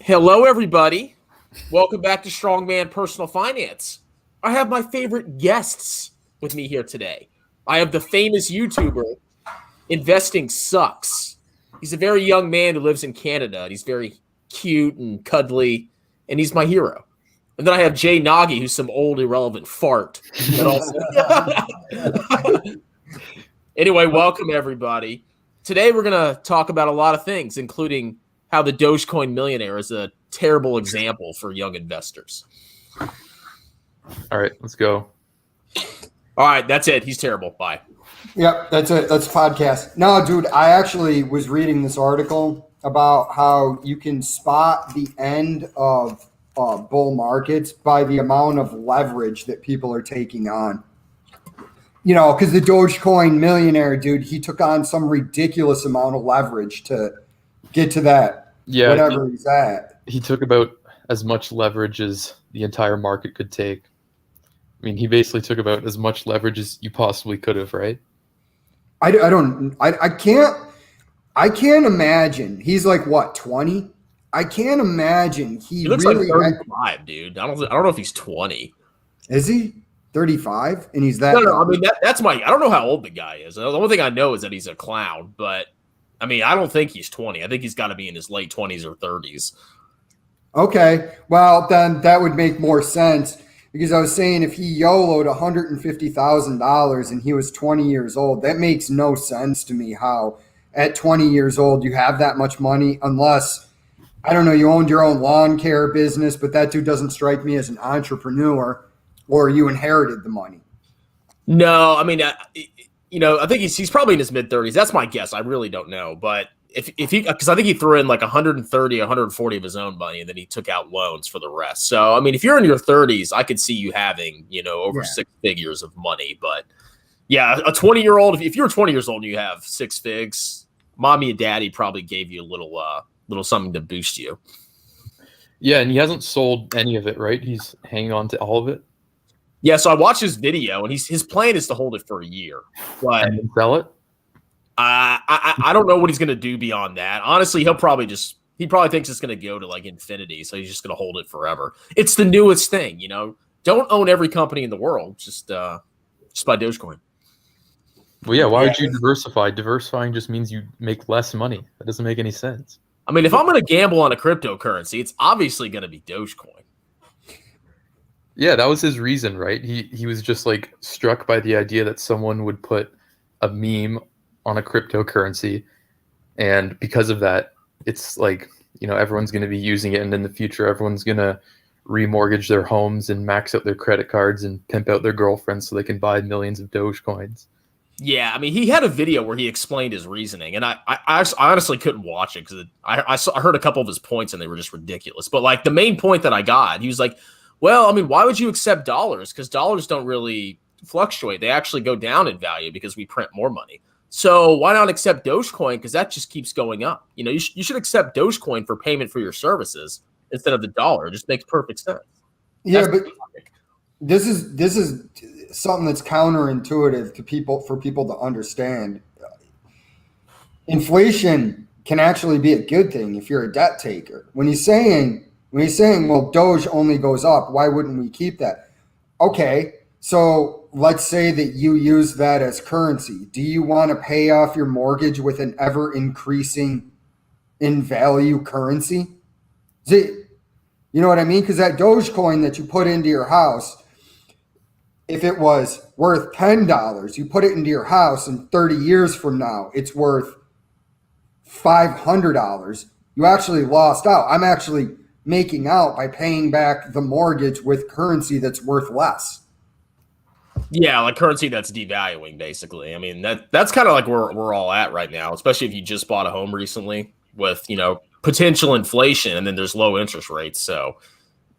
Hello, everybody. Welcome back to Strongman Personal Finance. I have my favorite guests with me here today. I have the famous YouTuber, Investing Sucks. He's a very young man who lives in Canada. He's very cute and cuddly, and he's my hero. And then I have Jay Nagy, who's some old, irrelevant fart. Anyway, welcome, everybody. Today, we're going to talk about a lot of things, including how the Dogecoin Millionaire is a terrible example for young investors. All right, let's go. All right, that's it. He's terrible. Bye. Yep, that's it. That's a podcast. No, dude, I actually was reading this article about how you can spot the end of bull markets by the amount of leverage that people are taking on. You know, because the Dogecoin Millionaire, dude, he took on some ridiculous amount of leverage to get to that, whatever he's at. He took about as much leverage as the entire market could take. I mean, he basically took about as much leverage as you possibly could have, right? I can't imagine. He's like, what, 20? I can't imagine he looks really like 35, dude. I don't know if he's 20. Is he 35? And he's that? No. I mean, that's I don't know how old the guy is. The only thing I know is that he's a clown. But I mean, I don't think he's 20. I think he's got to be in his late 20s or 30s. Okay, well then that would make more sense because I was saying if he YOLO'd $150,000 and he was 20 years old, that makes no sense to me. How at 20 years old you have that much money unless, I don't know, you owned your own lawn care business, but that dude doesn't strike me as an entrepreneur, or you inherited the money. No, I mean, I think he's probably in his mid 30s. That's my guess. I really don't know, but if he, because I think he threw in like 130, 140 of his own money, and then he took out loans for the rest. So, I mean, if you're in your 30s, I could see you having, over six figures of money. But yeah, a 20-year-old, if you're 20 years old and you have six figs, mommy and daddy probably gave you a little something to boost you. Yeah, and he hasn't sold any of it, right? He's hanging on to all of it. Yeah, so I watched his video, and his plan is to hold it for a year. But and then sell it? I don't know what he's going to do beyond that. Honestly, he probably thinks it's going to go to like infinity, so he's just going to hold it forever. It's the newest thing, Don't own every company in the world. Just buy Dogecoin. Well, yeah, why would you diversify? Diversifying just means you make less money. That doesn't make any sense. I mean, if I'm going to gamble on a cryptocurrency, it's obviously going to be Dogecoin. Yeah, that was his reason, right? He was just like struck by the idea that someone would put a meme on a cryptocurrency, and because of that, it's like, everyone's going to be using it, and in the future everyone's going to remortgage their homes and max out their credit cards and pimp out their girlfriends so they can buy millions of Dogecoins. Yeah, I mean, he had a video where he explained his reasoning, and I honestly couldn't watch it because I heard a couple of his points and they were just ridiculous. But like the main point that I got, he was like, well, I mean, why would you accept dollars? Because dollars don't really fluctuate. They actually go down in value because we print more money. So why not accept Dogecoin? Because that just keeps going up. You should accept Dogecoin for payment for your services instead of the dollar. It just makes perfect sense. Yeah, but this is something that's counterintuitive for people to understand. Inflation can actually be a good thing if you're a debt taker. When he's saying, well, Doge only goes up, why wouldn't we keep that? Okay, so let's say that you use that as currency. Do you want to pay off your mortgage with an ever increasing in value currency? You know what I mean? Because that Dogecoin that you put into your house, if it was worth $10, you put it into your house and 30 years from now, it's worth $500. You actually lost out. I'm actually making out by paying back the mortgage with currency that's worth less. Yeah, like currency that's devaluing, basically. I mean, that's kind of like where we're all at right now, especially if you just bought a home recently with, potential inflation, and then there's low interest rates. So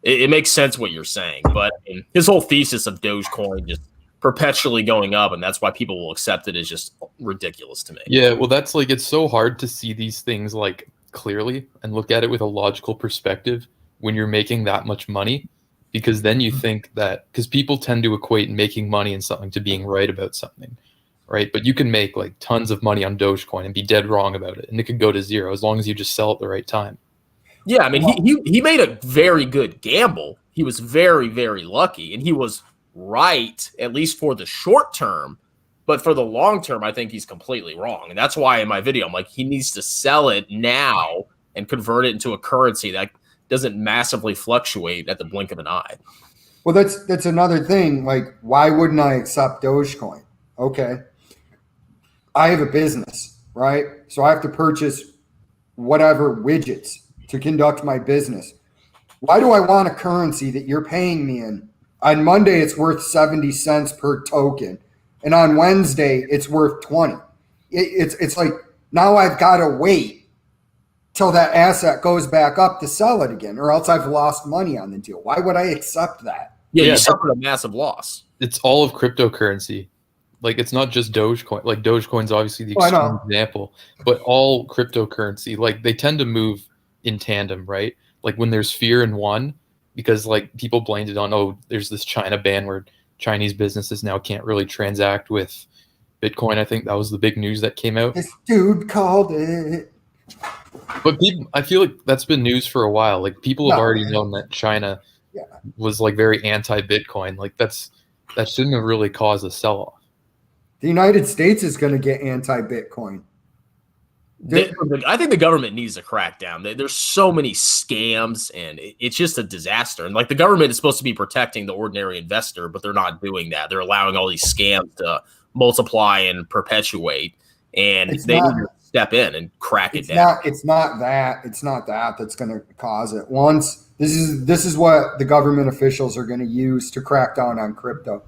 it makes sense what you're saying. But I mean, his whole thesis of Dogecoin just perpetually going up, and that's why people will accept it, is just ridiculous to me. Yeah, well, that's like, it's so hard to see these things like clearly and look at it with a logical perspective when you're making that much money. Because then you think that, because people tend to equate making money in something to being right about something, right? But you can make like tons of money on Dogecoin and be dead wrong about it, and it could go to zero as long as you just sell at the right time. Yeah, I mean, he made a very good gamble. He was very, very lucky, and he was right, at least for the short term. But for the long term, I think he's completely wrong. And that's why in my video, I'm like, he needs to sell it now and convert it into a currency that doesn't massively fluctuate at the blink of an eye. Well, that's another thing. Like, why wouldn't I accept Dogecoin? Okay. I have a business, right? So I have to purchase whatever widgets to conduct my business. Why do I want a currency that you're paying me in? On Monday, it's worth 70 cents per token. And on Wednesday, it's worth 20. It's like, now I've got to wait till that asset goes back up to sell it again, or else I've lost money on the deal. Why would I accept that? Yeah, you suffered a massive loss. It's all of cryptocurrency. Like, it's not just Dogecoin. Like, Dogecoin's obviously the extreme example, but all cryptocurrency, like, they tend to move in tandem, right? Like, when there's fear in one, because, like, people blamed it on, oh, there's this China ban where Chinese businesses now can't really transact with Bitcoin. I think that was the big news that came out. This dude called it. But I feel like that's been news for a while. Like, people have already known that China was, like, very anti-Bitcoin. Like, that shouldn't have really caused a sell-off. The United States is going to get anti-Bitcoin. I think the government needs to crack down. There's so many scams, and it's just a disaster. And like, the government is supposed to be protecting the ordinary investor, but they're not doing that. They're allowing all these scams to multiply and perpetuate, and they need to step in and crack it down. It's not that that's going to cause it. This is what the government officials are going to use to crack down on crypto.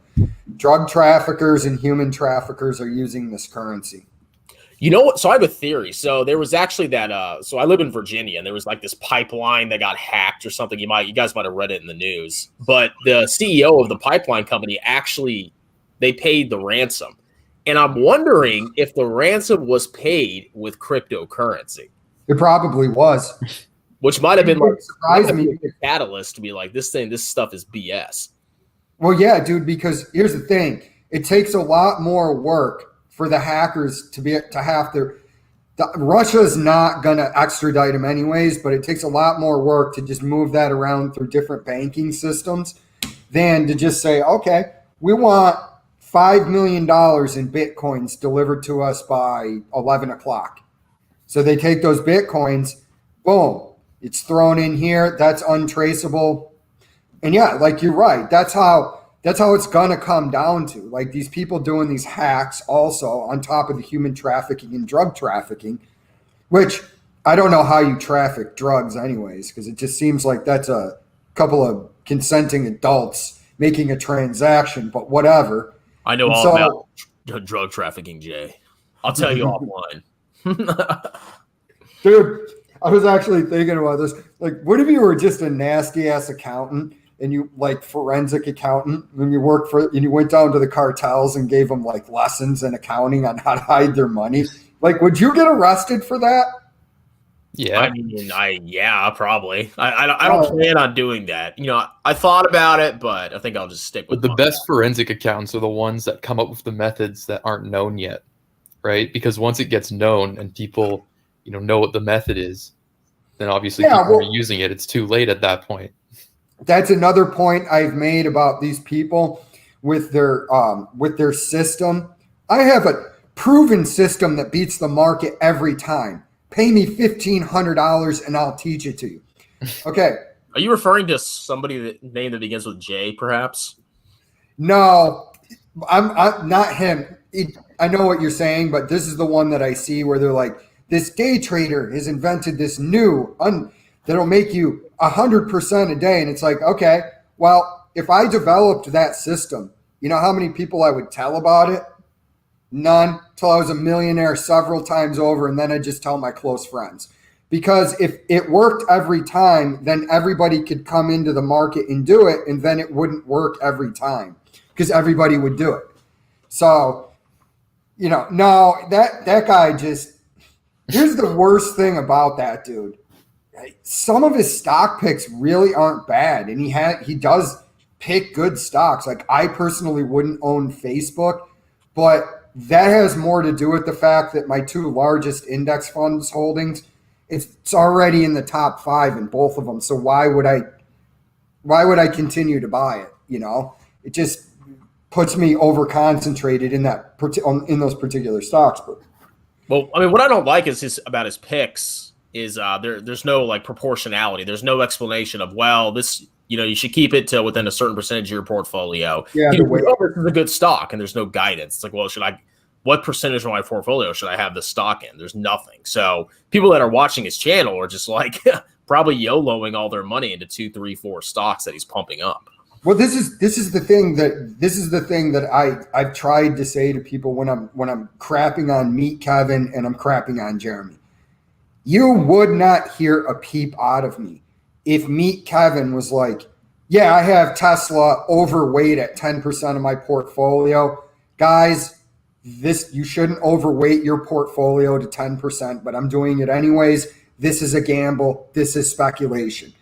Drug traffickers and human traffickers are using this currency. You know what? So I have a theory. So there was actually that. So I live in Virginia, and there was like this pipeline that got hacked or something. You guys might have read it in the news. But the CEO of the pipeline company they paid the ransom, and I'm wondering if the ransom was paid with cryptocurrency. It probably was, which might have been like a catalyst to be like, this stuff is BS. Well, yeah, dude. Because here's the thing: it takes a lot more work for the hackers to have to. Russia's not going to extradite them anyways, but it takes a lot more work to just move that around through different banking systems than to just say, okay, we want $5 million in Bitcoins delivered to us by 11 o'clock. So they take those Bitcoins, boom, it's thrown in here. That's untraceable. And yeah, like, you're right. That's how it's going to come down to. Like, these people doing these hacks also on top of the human trafficking and drug trafficking, which I don't know how you traffic drugs anyways, because it just seems like that's a couple of consenting adults making a transaction, but whatever. I know all about drug trafficking, Jay. I'll tell you offline. Dude, I was actually thinking about this. Like, what if you were just a nasty-ass accountant and you, like, forensic accountant, and you went down to the cartels and gave them, like, lessons in accounting on how to hide their money? Like, would you get arrested for that? Yeah. I mean, probably. I don't plan on doing that. You know, I thought about it, but I think I'll just stick with the best forensic accountants are the ones that come up with the methods that aren't known yet, right? Because once it gets known and people, know what the method is, then obviously people are using it. It's too late at that point. That's another point I've made about these people with their system. I have a proven system that beats the market every time. Pay me $1,500 and I'll teach it to you. Okay. Are you referring to somebody name that begins with J, perhaps? No, I'm not him. I know what you're saying, but this is the one that I see where they're like, this day trader has invented this new that'll make you 100% a day. And it's like, okay, well, if I developed that system, you know how many people I would tell about it? None, till I was a millionaire several times over, and then I just tell my close friends. Because if it worked every time, then everybody could come into the market and do it, and then it wouldn't work every time because everybody would do it. So, no, that guy just, here's the worst thing about that dude. Some of his stock picks really aren't bad, and he does pick good stocks. Like, I personally wouldn't own Facebook, but that has more to do with the fact that my two largest index funds holdings, It's already in the top 5 in both of them. So why would I continue to buy it? You know, it just puts me over concentrated in those particular stocks. But well, I mean, what I don't like is about his picks is there's no like proportionality. There's no explanation of, well, this, you know, you should keep it to within a certain percentage of your portfolio. Yeah, this is a good stock, and there's no guidance. It's like, well, what percentage of my portfolio should I have the stock in? There's nothing. So people that are watching his channel are just like probably YOLOing all their money into 2, 3, 4 stocks that he's pumping up. Well, this is the thing that I've tried to say to people when I'm crapping on Meet Kevin and I'm crapping on Jeremy. You would not hear a peep out of me if Meet Kevin was like, yeah, I have Tesla overweight at 10% of my portfolio. Guys, you shouldn't overweight your portfolio to 10%, but I'm doing it anyways. This is a gamble. This is speculation.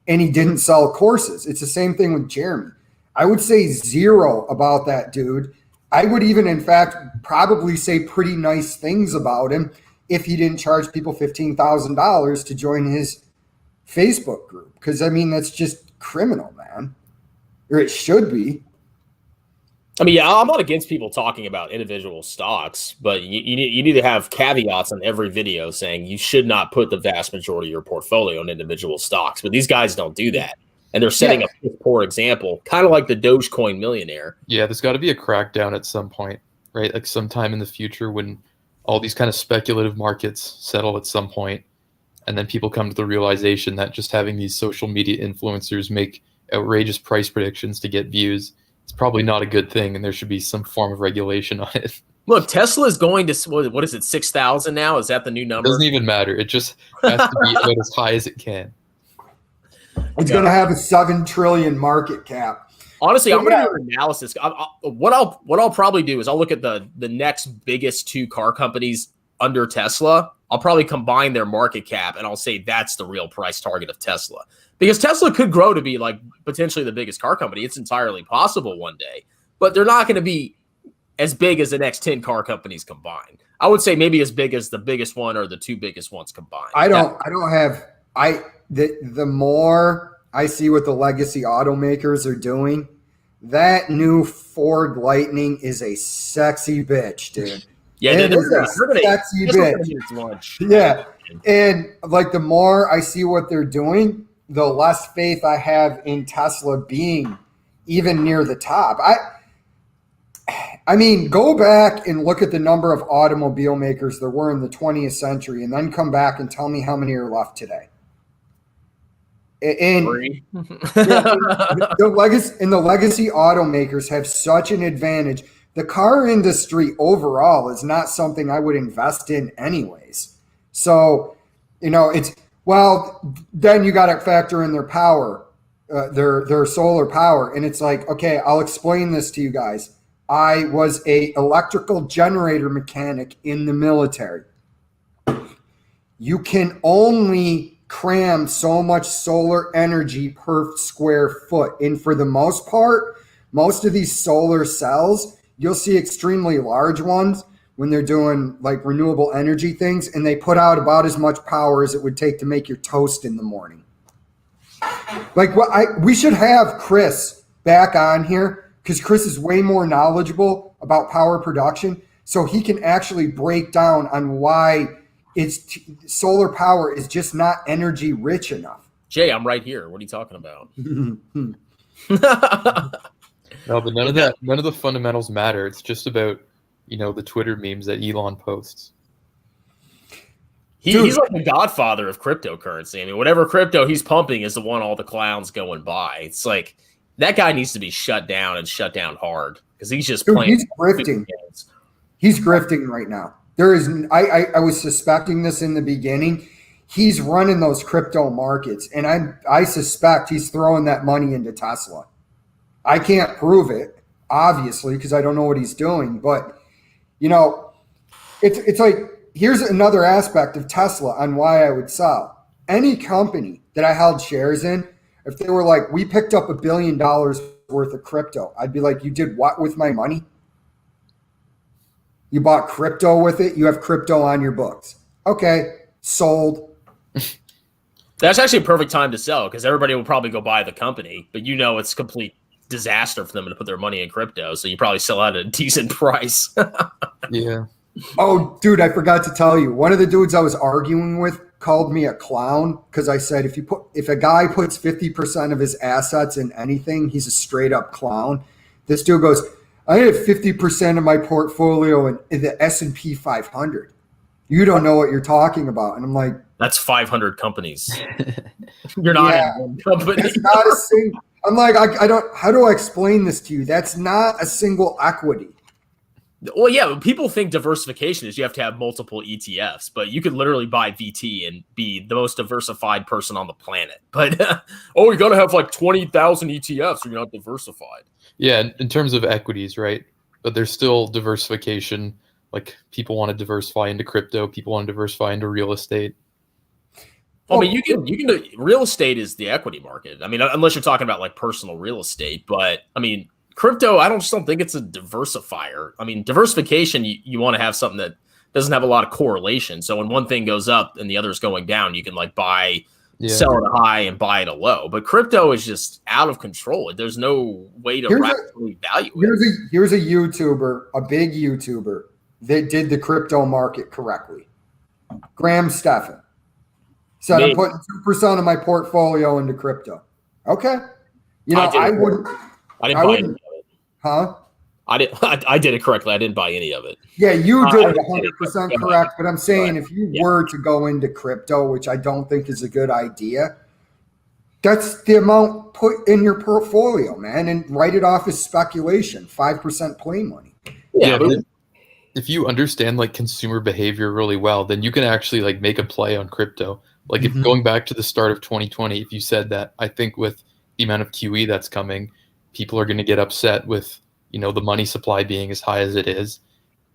And he didn't sell courses. It's the same thing with Jeremy. I would say 0 about that dude. I would even, in fact, probably say pretty nice things about him if he didn't charge people $15,000 to join his Facebook group. Because, I mean, that's just criminal, man. Or it should be. I mean, yeah, I'm not against people talking about individual stocks, but you need to have caveats on every video saying you should not put the vast majority of your portfolio in individual stocks. But these guys don't do that. And they're setting a poor example, kind of like the Dogecoin Millionaire. Yeah, there's got to be a crackdown at some point, right? Like sometime in the future when all these kind of speculative markets settle at some point, and then people come to the realization that just having these social media influencers make outrageous price predictions to get views, it's probably not a good thing, and there should be some form of regulation on it. Look, Tesla is going to, what is it, 6,000 now? Is that the new number? It doesn't even matter. It just has to be about as high as it can. It's going to have a 7 trillion market cap. Honestly, I'm going to do an analysis. What I'll probably do is I'll look at the next biggest 2 car companies under Tesla. I'll probably combine their market cap, and I'll say that's the real price target of Tesla. Because Tesla could grow to be like potentially the biggest car company. It's entirely possible one day, but they're not going to be as big as the next 10 car companies combined. I would say maybe as big as the biggest one or the 2 biggest ones combined. The more I see what the legacy automakers are doing, that new Ford Lightning is a sexy bitch, dude. Yeah, it is a sexy bitch. Yeah, and like the more I see what they're doing, the less faith I have in Tesla being even near the top. I mean, go back and look at the number of automobile makers there were in the 20th century, and then come back and tell me how many are left today. And the legacy automakers have such an advantage. The car industry overall is not something I would invest in anyways. So, you know, then you got to factor in their power, their solar power. And it's like, okay, I'll explain this to you guys. I was a electrical generator mechanic in the military. You can only cram so much solar energy per square foot. And for the most part, most of these solar cells, you'll see extremely large ones when they're doing like renewable energy things, and they put out about as much power as it would take to make your toast in the morning. Like we should have Chris back on here, because Chris is way more knowledgeable about power production, so he can actually break down on why solar power is just not energy rich enough. Jay, I'm right here. What are you talking about? No, but none of the fundamentals matter. It's just about, the Twitter memes that Elon posts. He's like the godfather of cryptocurrency. I mean, whatever crypto he's pumping is the one all the clowns going by. It's like that guy needs to be shut down, and shut down hard, because he's just playing. He's grifting. He's grifting right now. There is. I was suspecting this in the beginning. He's running those crypto markets, and I suspect he's throwing that money into Tesla. I can't prove it, obviously, because I don't know what he's doing. But it's like, here's another aspect of Tesla on why I would sell. Any company that I held shares in, if they were like, we picked up $1 billion worth of crypto, I'd be like, you did what with my money? You bought crypto with it? You have crypto on your books. Okay, sold. That's actually a perfect time to sell because everybody will probably go buy the company, but it's complete disaster for them to put their money in crypto. So you probably sell out at a decent price. Yeah. Oh, dude, I forgot to tell you. One of the dudes I was arguing with called me a clown because I said if a guy puts 50% of his assets in anything, he's a straight up clown. This dude goes, I have 50% of my portfolio in the S&P 500. You don't know what you're talking about. And I'm like, that's 500 companies. You're not in one company. That's not a single. I'm like, I don't. How do I explain this to you? That's not a single equity. Well, yeah, people think diversification is you have to have multiple ETFs, but you could literally buy VT and be the most diversified person on the planet. But you got to have like 20,000 ETFs or you're not diversified. Yeah, in terms of equities, right? But there's still diversification. Like people want to diversify into crypto, people want to diversify into real estate. Well, I mean, you can. Real estate is the equity market. I mean, unless you're talking about like personal real estate, but I mean. Crypto, I just don't think it's a diversifier. I mean, diversification, you want to have something that doesn't have a lot of correlation. So when one thing goes up and the other is going down, you can like sell at a high and buy at a low. But crypto is just out of control. There's no way to rationally value it. Here's a YouTuber, a big YouTuber that did the crypto market correctly. Graham Stephan said, I'm putting 2% of my portfolio into crypto. Okay. I wouldn't. I didn't buy any of it. Huh? I did it correctly. I didn't buy any of it. Yeah, you did it 100% correct. But I'm saying if you were to go into crypto, which I don't think is a good idea, that's the amount put in your portfolio, man, and write it off as speculation, 5% play money. Yeah, but if you understand like consumer behavior really well, then you can actually like make a play on crypto. Like if going back to the start of 2020, if you said that, I think with the amount of QE that's coming, people are going to get upset with, the money supply being as high as it is.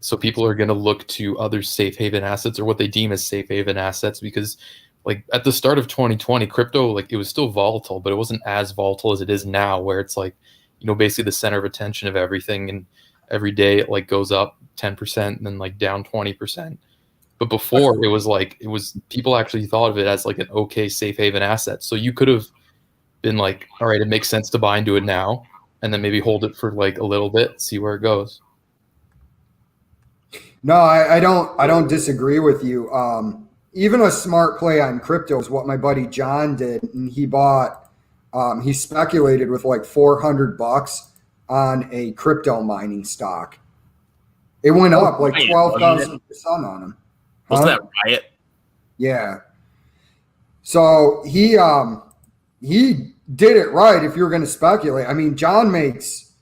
So people are going to look to other safe haven assets or what they deem as safe haven assets because like at the start of 2020, crypto, like it was still volatile, but it wasn't as volatile as it is now where it's like, basically the center of attention of everything. And every day it like goes up 10% and then like down 20%. But before it was people actually thought of it as like an okay safe haven asset. So you could have been like, all right, it makes sense to buy into it now and then maybe hold it for like a little bit, see where it goes. No, I don't disagree with you. Even a smart play on crypto is what my buddy John did. And he bought, he speculated with like $400 on a crypto mining stock. It went up like 12,000% on him. Wasn't that Riot? Yeah. So he did it right if you're going to speculate. I mean, John makes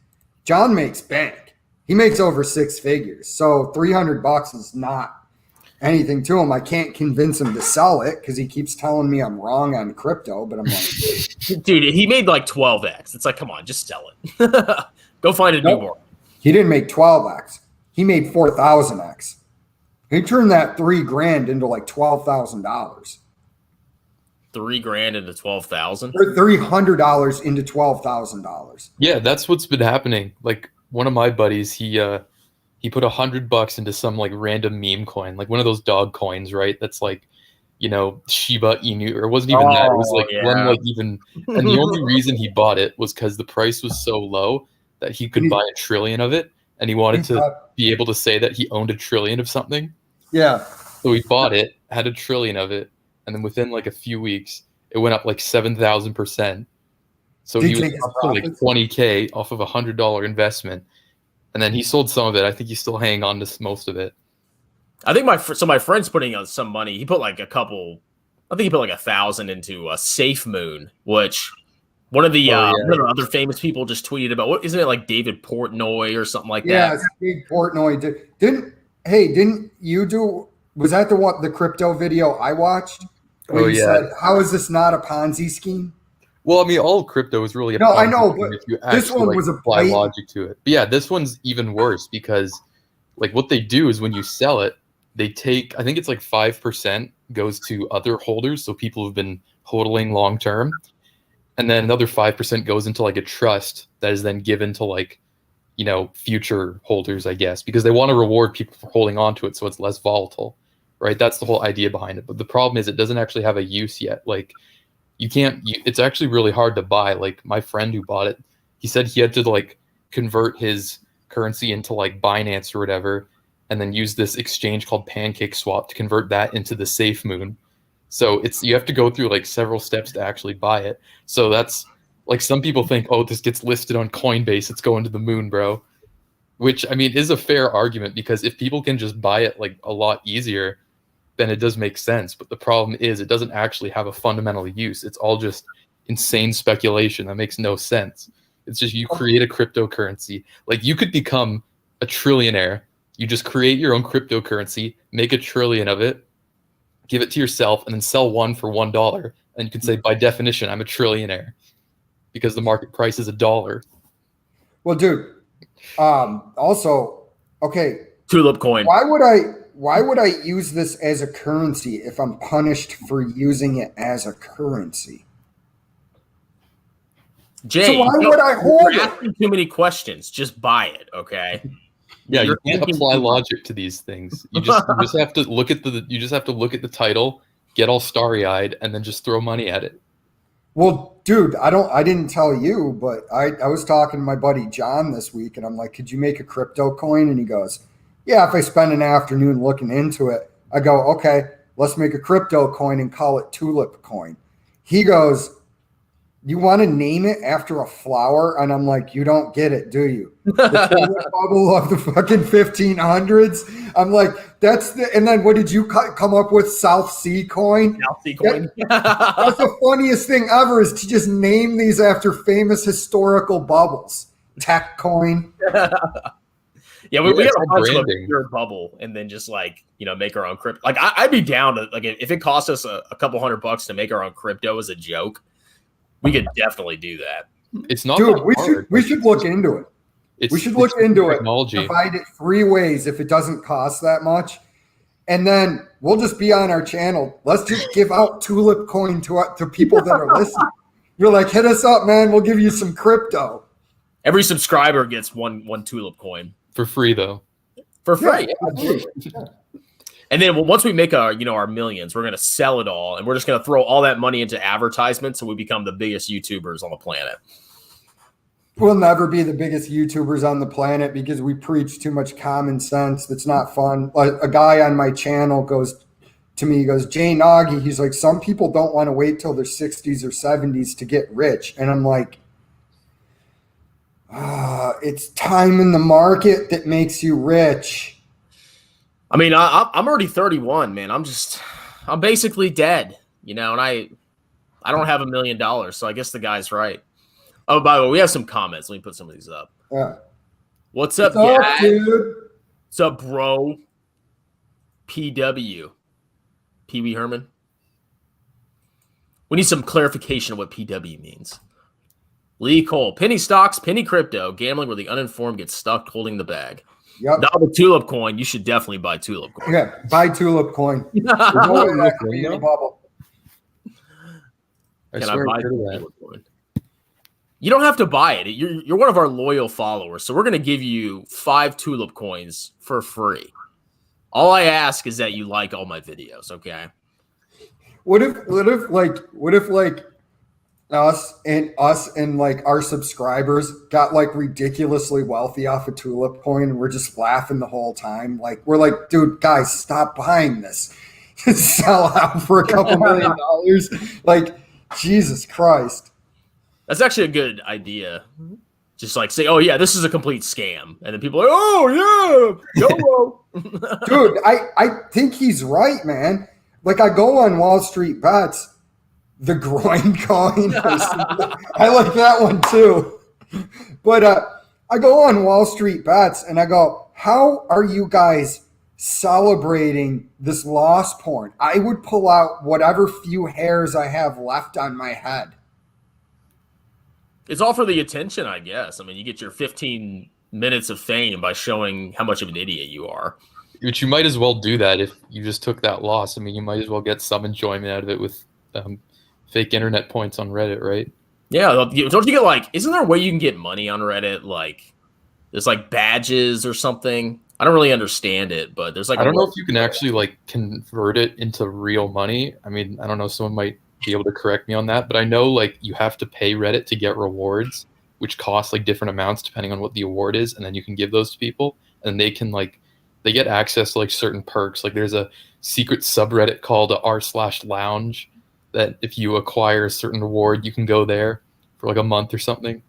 bank. He makes over 6 figures. So $300 is not anything to him. I can't convince him to sell it because he keeps telling me I'm wrong on crypto, but I'm like, dude, he made like 12x. It's like, come on, just sell it. Go find a new one. He didn't make 12x. He made 4,000x. He turned that $3,000 into like $12,000. $3,000 into 12,000. $300 into $12,000. Yeah, that's what's been happening. Like one of my buddies, he put $100 into some like random meme coin, like one of those dog coins, right? That's like, Shiba Inu, or it wasn't even that. It was like one like even, and the only reason he bought it was because the price was so low that he could buy 1 trillion of it, and he wanted to be able to say that he owned 1 trillion of something. Yeah. So he bought it, had 1 trillion of it. And then within like a few weeks, it went up like 7,000%. So he was up to like 20K off of $100 investment. And then he sold some of it. I think he's still hanging on to most of it. I think my friend's putting out some money. He put like I think he put like 1,000 into a Safe Moon, which one of the other famous people just tweeted about. What isn't it like David Portnoy or something like that? Yeah, David Portnoy didn't you do? Was that the crypto video I watched? Where you said, how is this not a Ponzi scheme? Well, I mean, all crypto is really a Ponzi I know, but if you this one was apply logic to it. But yeah, this one's even worse because like what they do is when you sell it, they take, I think it's like 5% goes to other holders, so people who've been hodling long term, and then another 5% goes into like a trust that is then given to like future holders, I guess, because they want to reward people for holding on to it so it's less volatile. right? That's the whole idea behind it. But the problem is it doesn't actually have a use yet. Like it's actually really hard to buy. Like my friend who bought it, he said he had to like convert his currency into like Binance or whatever, and then use this exchange called Pancake Swap to convert that into the Safe Moon. So you have to go through like several steps to actually buy it. So that's like, some people think, oh, this gets listed on Coinbase, it's going to the moon, bro. Which, I mean, is a fair argument, because if people can just buy it like a lot easier, then it does make sense. But the problem is it doesn't actually have a fundamental use. It's all just insane speculation that makes no sense. It's just you create a cryptocurrency. Like, you could become a trillionaire. You just create your own cryptocurrency, make 1 trillion of it, give it to yourself, and then sell one for $1. And you can say, by definition, I'm a trillionaire because the market price is $1. Well, dude, also, okay. Tulip coin. Why would I use this as a currency if I'm punished for using it as a currency? Jay, so why would I hold you're it? asking too many questions. Just buy it, okay? Yeah, you can't apply logic to these things. You just have to look at the title, get all starry-eyed, and then just throw money at it. Well, dude, I didn't tell you, but I was talking to my buddy John this week, and I'm like, could you make a crypto coin? And he goes, yeah, if I spend an afternoon looking into it. I go, okay, let's make a crypto coin and call it Tulip Coin. He goes, you want to name it after a flower? And I'm like, you don't get it, do you? The tulip bubble of the fucking 1500s. I'm like, and then what did you come up with? South Sea Coin? South Sea Coin. That's the funniest thing ever, is to just name these after famous historical bubbles. Tech Coin. Yeah, we got a bunch of a pure bubble, and then just like, make our own crypto. Like, I'd be down to, like, if it costs us a couple $100 to make our own crypto as a joke, we could definitely do that. It's not, dude. We should look into it. We should look into technology. It. Divide it 3 ways if it doesn't cost that much, and then we'll just be on our channel. Let's just give out Tulip Coin to people that are listening. You're like, hit us up, man. We'll give you some crypto. Every subscriber gets one Tulip Coin for free, though. For free. Yeah. And then once we make our millions, we're going to sell it all, and we're just going to throw all that money into advertisements, so we become the biggest YouTubers on the planet. We'll never be the biggest YouTubers on the planet because we preach too much common sense. That's not fun. A guy on my channel goes to me, he goes, Jay Nagy, he's like, some people don't want to wait till their 60s or 70s to get rich. And I'm like, it's time in the market that makes you rich. I mean, I'm already 31, man. I'm basically dead, and I don't have $1 million, so I guess the guy's right. Oh, by the way, we have some comments. Let me put some of these up. Yeah. What's up, guys? Dude? What's up, bro? PW. Pee Wee Herman. We need some clarification of what PW means. Lee Cole. Penny stocks, penny crypto. Gambling where the uninformed get stuck holding the bag. Yep. Now the Tulip Coin, you should definitely buy Tulip Coin. Yeah, buy Tulip Coin. Can I buy Tulip Coin? You don't have to buy it. You're one of our loyal followers, so we're going to give you 5 Tulip Coins for free. All I ask is that you like all my videos, okay? What if us and like our subscribers got like ridiculously wealthy off a Tulip Coin, and we're just laughing the whole time? Like, we're like, dude, guys, stop buying this. Sell out for a couple $1 million. Like, Jesus Christ. That's actually a good idea. Just like say, oh yeah, this is a complete scam. And then people are like, oh yeah, YOLO. Dude, I think he's right, man. Like, I go on Wall Street Bets, the groin coin. I like that one too. But I go on Wall Street Bets and I go, how are you guys celebrating this loss porn? I would pull out whatever few hairs I have left on my head. It's all for the attention, I guess. I mean, you get your 15 minutes of fame by showing how much of an idiot you are. Which you might as well do that if you just took that loss. I mean, you might as well get some enjoyment out of it with fake internet points on Reddit, right? Yeah. Don't you get isn't there a way you can get money on Reddit? Like, there's like badges or something. I don't really understand it, but there's like I don't know if you can actually like convert it into real money. I mean, I don't know. Someone might be able to correct me on that, but I know like you have to pay Reddit to get rewards, which cost like different amounts depending on what the award is, and then you can give those to people, and they can like they get access to like certain perks. Like there's a secret subreddit called r/lounge that if you acquire a certain reward, you can go there for like a month or something.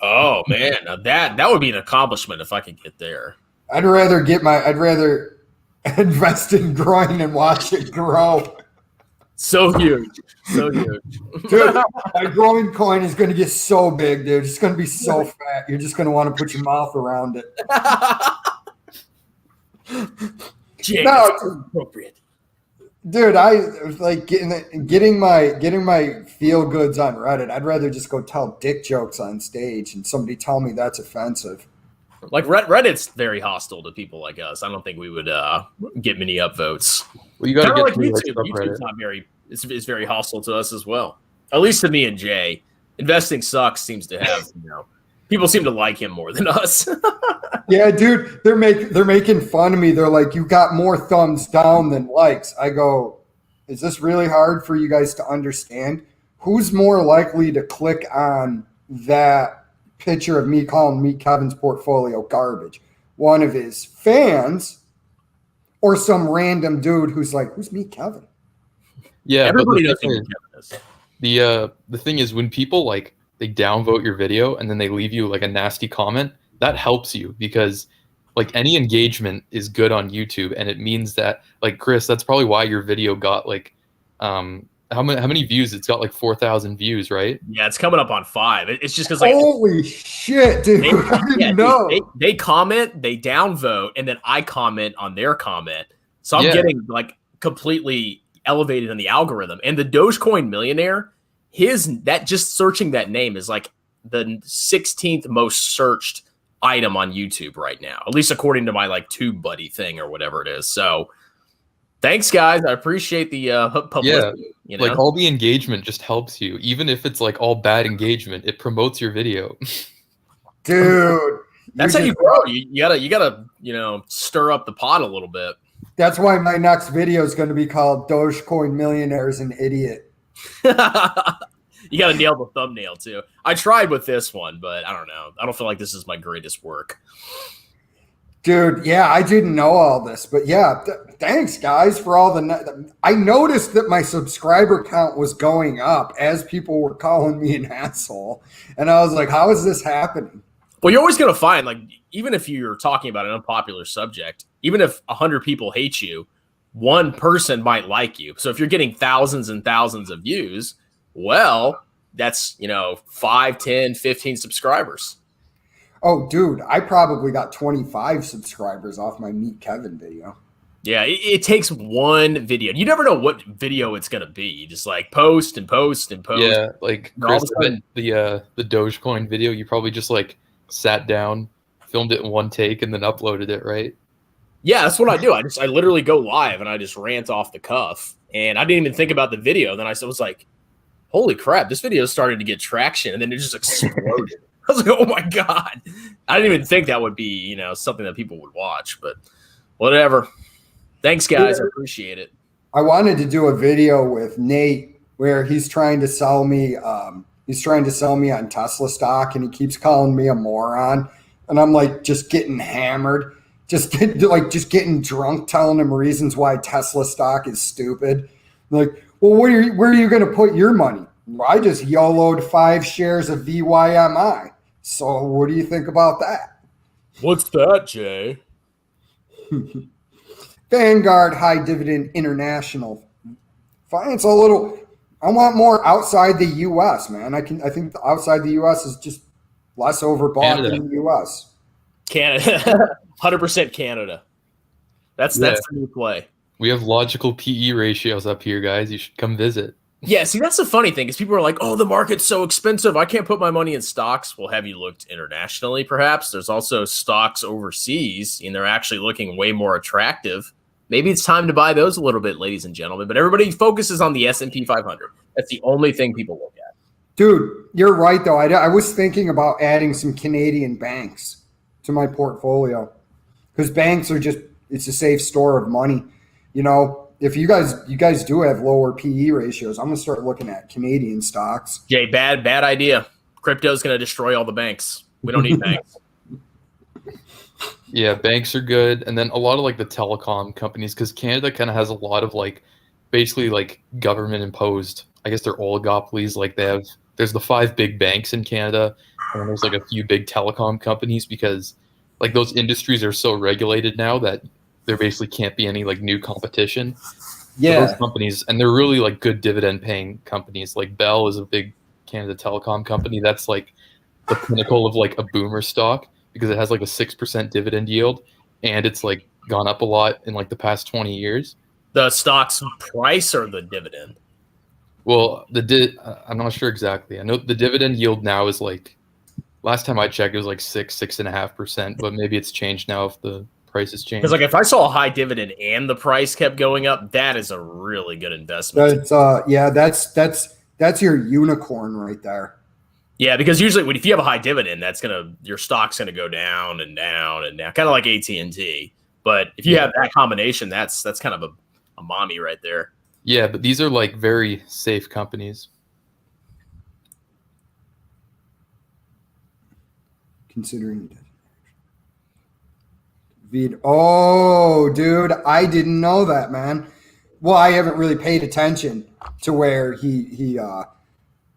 Oh man, now that would be an accomplishment if I could get there. I'd rather invest in growing and watch it grow. So huge. So huge. Dude, my growing coin is going to get so big, dude. It's going to be so fat. You're just going to want to put your mouth around it. Jay, No, that's appropriate. Dude, I like getting my feel goods on Reddit. I'd rather just go tell dick jokes on stage and somebody tell me that's offensive. Like Reddit's very hostile to people like us. I don't think we would get many upvotes. Well, you got to get like through, YouTube. like, YouTube's not very it's very hostile to us as well. At least to me and Jay. Investing Sucks seems to have, people seem to like him more than us. Yeah, dude, they're making fun of me. They're like, you got more thumbs down than likes. I go, is this really hard for you guys to understand? Who's more likely to click on that picture of me calling Meet Kevin's portfolio garbage? One of his fans or some random dude who's like, who's Meet Kevin? Yeah, everybody knows who Meet Kevin is. The thing is, when people like they downvote your video and then they leave you like a nasty comment, that helps you because like any engagement is good on YouTube, and it means that like Chris, that's probably why your video got like how many views? It's got like 4,000 views, right? Yeah, it's coming up on 5. It's just because like holy shit, dude! I didn't know. They comment, they downvote, and then I comment on their comment, so I'm getting like completely elevated in the algorithm. And the Dogecoin Millionaire, just searching that name is like the 16th most searched item on YouTube right now, at least according to my like Tube Buddy thing or whatever it is. So thanks, guys. I appreciate the publicity. Yeah, like all the engagement just helps you. Even if it's like all bad engagement, it promotes your video. Dude, that's how you grow. You gotta stir up the pot a little bit. That's why my next video is going to be called Dogecoin Millionaire is an Idiot. You got to nail the thumbnail too. I tried with this one, but I don't know. I don't feel like this is my greatest work. Dude, yeah, I didn't know all this, but yeah, thanks guys for all I noticed that my subscriber count was going up as people were calling me an asshole. And I was like, how is this happening? Well, you're always going to find, like, even if you're talking about an unpopular subject, even if 100 people hate you, one person might like you. So if you're getting thousands and thousands of views, well, that's, 5, 10, 15 subscribers. Oh, dude, I probably got 25 subscribers off my Meet Kevin video. Yeah, it takes one video. You never know what video it's going to be. You just like post and post and post. Yeah, like Chris, the Dogecoin video, you probably just like sat down, filmed it in one take, and then uploaded it, right? Yeah, that's what I do. I literally go live and I just rant off the cuff. And I didn't even think about the video. Then I was like, holy crap, this video is starting to get traction. And then it just exploded. I was like, oh my God. I didn't even think that would be, something that people would watch, but whatever. Thanks, guys. I appreciate it. I wanted to do a video with Nate where he's trying to sell me on Tesla stock, and he keeps calling me a moron. And I'm like just getting hammered, just getting drunk, telling him reasons why Tesla stock is stupid. I'm like, well, where are you going to put your money? Well, I just YOLO'd 5 shares of VYMI. So what do you think about that? What's that, Jay? Vanguard High Dividend International. Finance a little. I want more outside the U.S., man. I think outside the U.S. is just less overbought than the U.S. Canada, 100% Canada. That's the new play. We have logical PE ratios up here, guys. You should come visit. Yeah, see, that's the funny thing is people are like, oh, the market's so expensive. I can't put my money in stocks. Well, have you looked internationally, perhaps? There's also stocks overseas, and they're actually looking way more attractive. Maybe it's time to buy those a little bit, ladies and gentlemen. But everybody focuses on the S&P 500. That's the only thing people look at. Dude, you're right, though. I was thinking about adding some Canadian banks to my portfolio because banks are it's a safe store of money. You know, if you guys do have lower PE ratios, I'm gonna start looking at Canadian stocks. Jay, bad idea. Crypto's gonna destroy all the banks. We don't need banks. Yeah, banks are good, and then a lot of like the telecom companies, because Canada kind of has a lot of like basically like government imposed. I guess they're oligopolies. Like there's the 5 big banks in Canada, and there's like a few big telecom companies, because like those industries are so regulated now that there basically can't be any like new competition. Yeah, So those companies, and they're really like good dividend paying companies. Like Bell is a big Canada telecom company. That's like the pinnacle of like a boomer stock, because it has like a 6% dividend yield, and it's like gone up a lot in like the past 20 years. The stock's price or the dividend? Well, I'm not sure exactly. I know the dividend yield now is like, last time I checked, it was like 6.5%, but maybe it's changed now if the price has changed. Because like if I saw a high dividend and the price kept going up, that is a really good investment. That's your unicorn right there. Yeah, because usually if you have a high dividend, your stock's gonna go down and down and down, kind of like AT&T. But if you have that combination, that's kind of a mommy right there. Yeah, but these are like very safe companies. Considering oh, dude, I didn't know that, man. Well, I haven't really paid attention to where he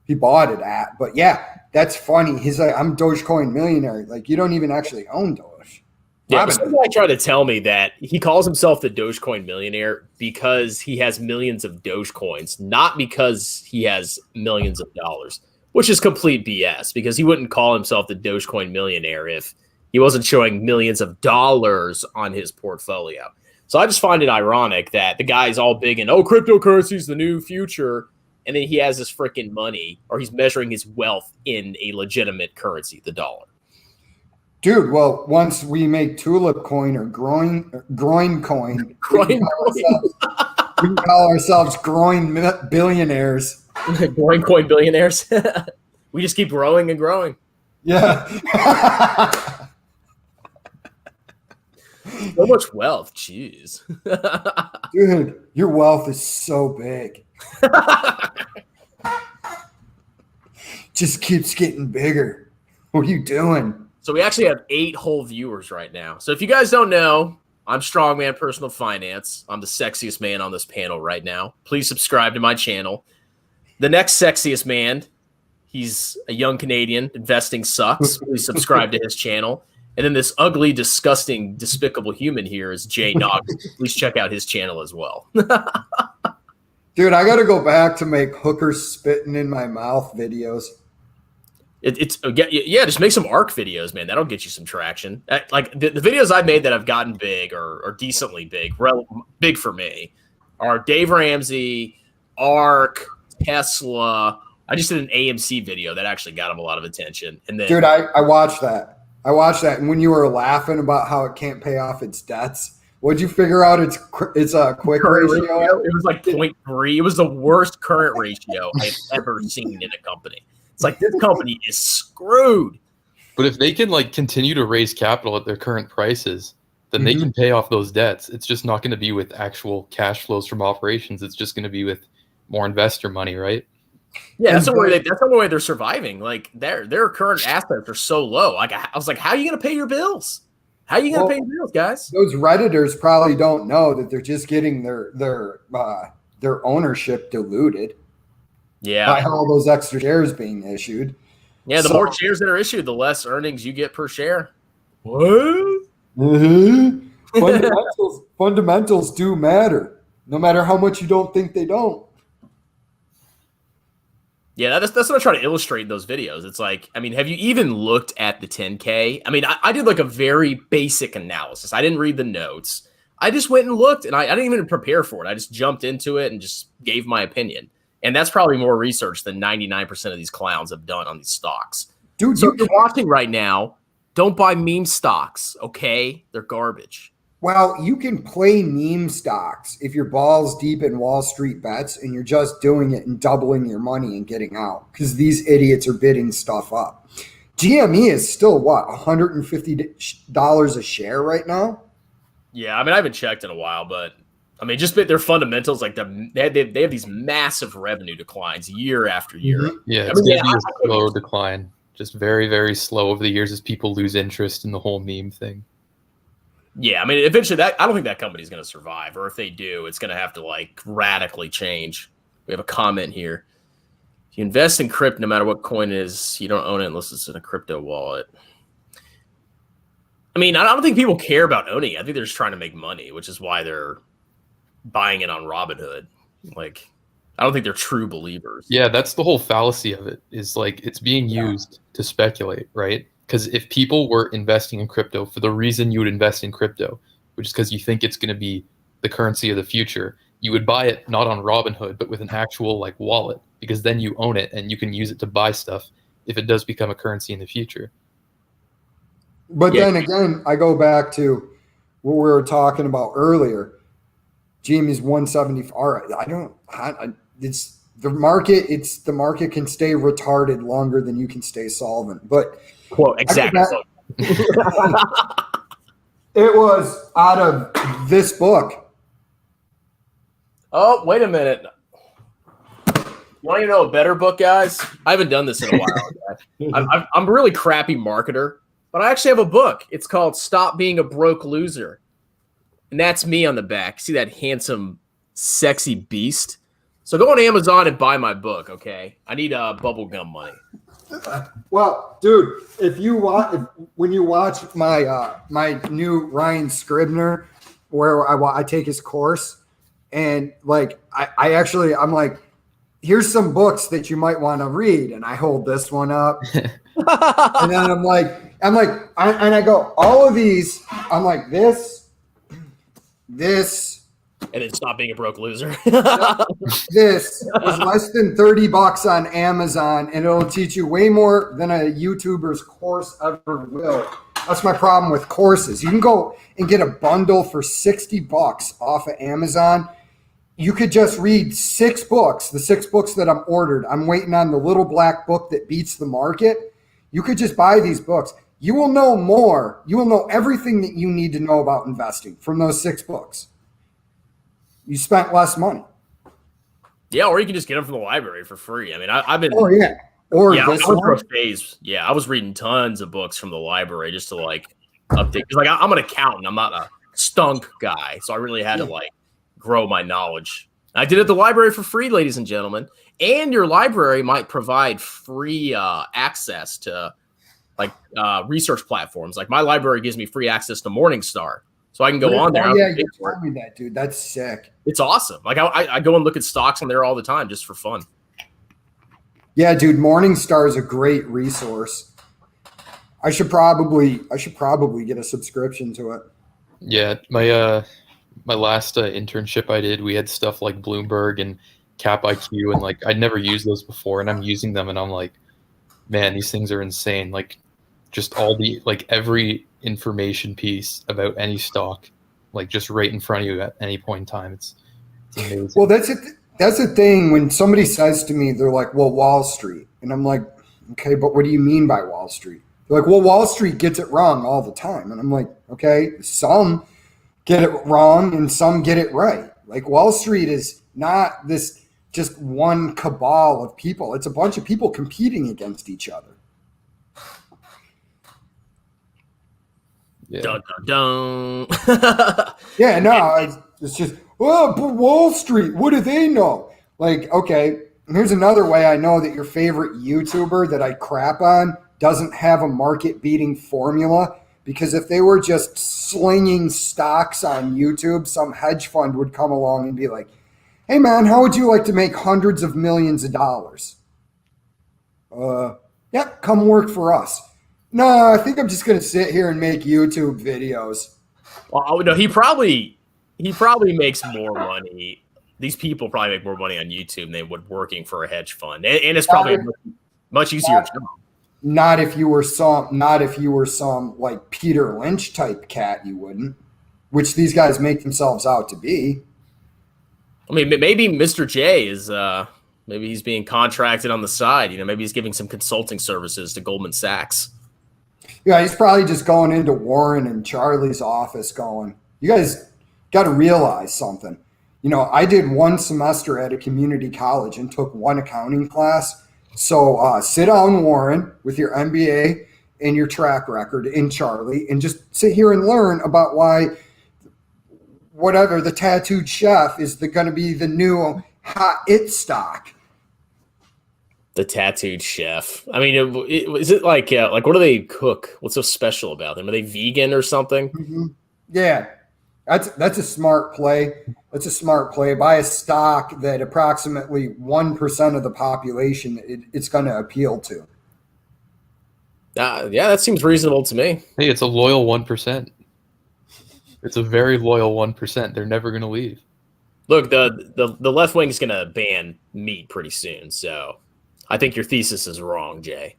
bought it at, but yeah, that's funny. He's like, I'm Dogecoin millionaire. Like, you don't even actually own Doge. Yeah, some guy tried to tell me that he calls himself the Dogecoin millionaire because he has millions of Dogecoins, not because he has millions of dollars, which is complete BS, because he wouldn't call himself the Dogecoin millionaire if he wasn't showing millions of dollars on his portfolio. So I just find it ironic that the guy's all big and, cryptocurrency is the new future, and then he has this freaking money, or he's measuring his wealth in a legitimate currency, the dollar. Dude, well, once we make tulip coin or groin coin, we can call ourselves groin billionaires. Groin coin billionaires. We just keep growing and growing. Yeah. So much wealth. Jeez. Dude, your wealth is so big. Just keeps getting bigger. What are you doing? So we actually have 8 whole viewers right now. So if you guys don't know, I'm Strongman Personal Finance. I'm the sexiest man on this panel right now. Please subscribe to my channel. The next sexiest man, he's a young Canadian. Investing sucks. Please subscribe to his channel. And then this ugly, disgusting, despicable human here is Jay Nog. Please check out his channel as well. Dude, I got to go back to make hookers spitting in my mouth videos. Just make some ARC videos, man. That'll get you some traction. Like the videos I've made that have gotten big or decently big, big for me, are Dave Ramsey, ARC, Tesla. I just did an AMC video that actually got him a lot of attention. And then, dude, I watched that. And when you were laughing about how it can't pay off its debts, what'd you figure out its quick ratio? It was like 0.3. It was the worst current ratio I've ever seen in a company. It's like, this company is screwed. But if they can like continue to raise capital at their current prices, then they can pay off those debts. It's just not going to be with actual cash flows from operations. It's just going to be with more investor money, right? Yeah, that's the only way they're surviving. Like their current assets are so low. Like I was like, how are you going to pay your bills? How are you going to pay your bills, guys? Those Redditors probably don't know that they're just getting their ownership diluted. Yeah, by all those extra shares being issued. Yeah, the more shares that are issued, the less earnings you get per share. What? Mm-hmm. Fundamentals do matter, no matter how much you don't think they don't. Yeah, that's what I try to illustrate in those videos. It's like, I mean, have you even looked at the 10K? I mean, I did like a very basic analysis. I didn't read the notes. I just went and looked, and I didn't even prepare for it. I just jumped into it and just gave my opinion. And that's probably more research than 99% of these clowns have done on these stocks. Dude, so if you're watching right now, don't buy meme stocks, okay? They're garbage. Well, you can play meme stocks if you're balls deep in Wall Street bets and you're just doing it and doubling your money and getting out, because these idiots are bidding stuff up. GME is still, what, $150 a share right now? Yeah, I mean, I haven't checked in a while, but I mean, just their fundamentals, like they have these massive revenue declines year after year. Mhm. Yeah, I it's mean, going to be a slow decline, just very, very slow over the years as people lose interest in the whole meme thing. Yeah, I mean, eventually I don't think that company's going to survive, or if they do, it's going to have to like radically change. We have a comment here. If you invest in crypto, no matter what coin it is, you don't own it unless it's in a crypto wallet. I mean, I don't think people care about owning it. I think they're just trying to make money, which is why they're buying it on Robinhood. Like, I don't think they're true believers. Yeah, that's the whole fallacy of it, is like it's being used to speculate, right? Because if people were investing in crypto for the reason you would invest in crypto, which is because you think it's going to be the currency of the future, you would buy it not on Robinhood, but with an actual like wallet, because then you own it and you can use it to buy stuff if it does become a currency in the future. But then again, I go back to what we were talking about earlier. Jimmy's 174. It's the market. It's the market can stay retarded longer than you can stay solvent. But quote exactly. It was out of this book. Oh, wait a minute. You want to know a better book, guys? I haven't done this in a while. I'm a really crappy marketer, but I actually have a book. It's called Stop Being a Broke Loser. And that's me on the back. See that handsome, sexy beast? So go on Amazon and buy my book, okay? I need bubblegum money. Well, dude, when you watch my my new Ryan Scribner, where I take his course, and like I'm like, here's some books that you might want to read, and I hold this one up, and then I go, all of these, I'm like this, and then Stop Being a Broke Loser. This is less than $30 on Amazon, and it'll teach you way more than a YouTuber's course ever will. That's my problem with courses. You can go and get a bundle for $60 off of Amazon. You could just read 6 books, the 6 books that I'm ordered. I'm waiting on the little black book that beats the market. You could just buy these books. You will know more. You will know everything that you need to know about investing from those 6 books. You spent less money. Yeah, or you can just get them from the library for free. I mean, I've been. Oh yeah. Or yeah, I this went through one. a phase. Yeah, I was reading tons of books from the library just to like update. Because like I'm an accountant, I'm not a stunk guy, so I really had to like grow my knowledge. I did it at the library for free, ladies and gentlemen. And your library might provide free access to like research platforms. Like my library gives me free access to Morningstar. So I can go on there. Oh, yeah, you told me that, dude. That's sick. It's awesome. Like I go and look at stocks on there all the time just for fun. Yeah, dude. Morningstar is a great resource. I should probably get a subscription to it. Yeah, my last internship I did, we had stuff like Bloomberg and Cap IQ, and like I'd never used those before, and I'm using them, and I'm like, man, these things are insane. Like, just all the like every information piece about any stock, like just right in front of you at any point in time. It's amazing. Well, that's the thing. When somebody says to me, they're like, "Well, Wall Street," and I'm like, "Okay, but what do you mean by Wall Street?" They're like, "Well, Wall Street gets it wrong all the time," and I'm like, "Okay, some get it wrong and some get it right. Like Wall Street is not this just one cabal of people. It's a bunch of people competing against each other." Yeah. Dun, dun, dun. Yeah, no, it's just, oh, but Wall Street, what do they know? Like, okay, here's another way I know that your favorite YouTuber that I crap on doesn't have a market-beating formula, because if they were just slinging stocks on YouTube, some hedge fund would come along and be like, "Hey, man, how would you like to make hundreds of millions of dollars?" Yeah, come work for us. No, I think I'm just going to sit here and make YouTube videos. Well, no, he probably makes more money. These people probably make more money on YouTube than they would working for a hedge fund, and it's probably a much easier job. Not if you were some like Peter Lynch type cat, you wouldn't. Which these guys make themselves out to be. I mean, maybe Mr. J is maybe he's being contracted on the side. You know, maybe he's giving some consulting services to Goldman Sachs. Yeah, he's probably just going into Warren and Charlie's office going, You guys got to realize something. You know, I did one semester at a community college and took one accounting class. So sit down, Warren, with your MBA and your track record in Charlie, and just sit here and learn about why whatever the tattooed chef is going to be the new hot it stock. The tattooed chef. I mean, is it like what do they cook? What's so special about them? Are they vegan or something? Mm-hmm. Yeah, that's a smart play. That's a smart play. Buy a stock that approximately 1% of the population it's going to appeal to. Yeah, that seems reasonable to me. Hey, it's a loyal 1%. It's a very loyal 1%. They're never going to leave. Look, the left wing is going to ban meat pretty soon, so I think your thesis is wrong, Jay.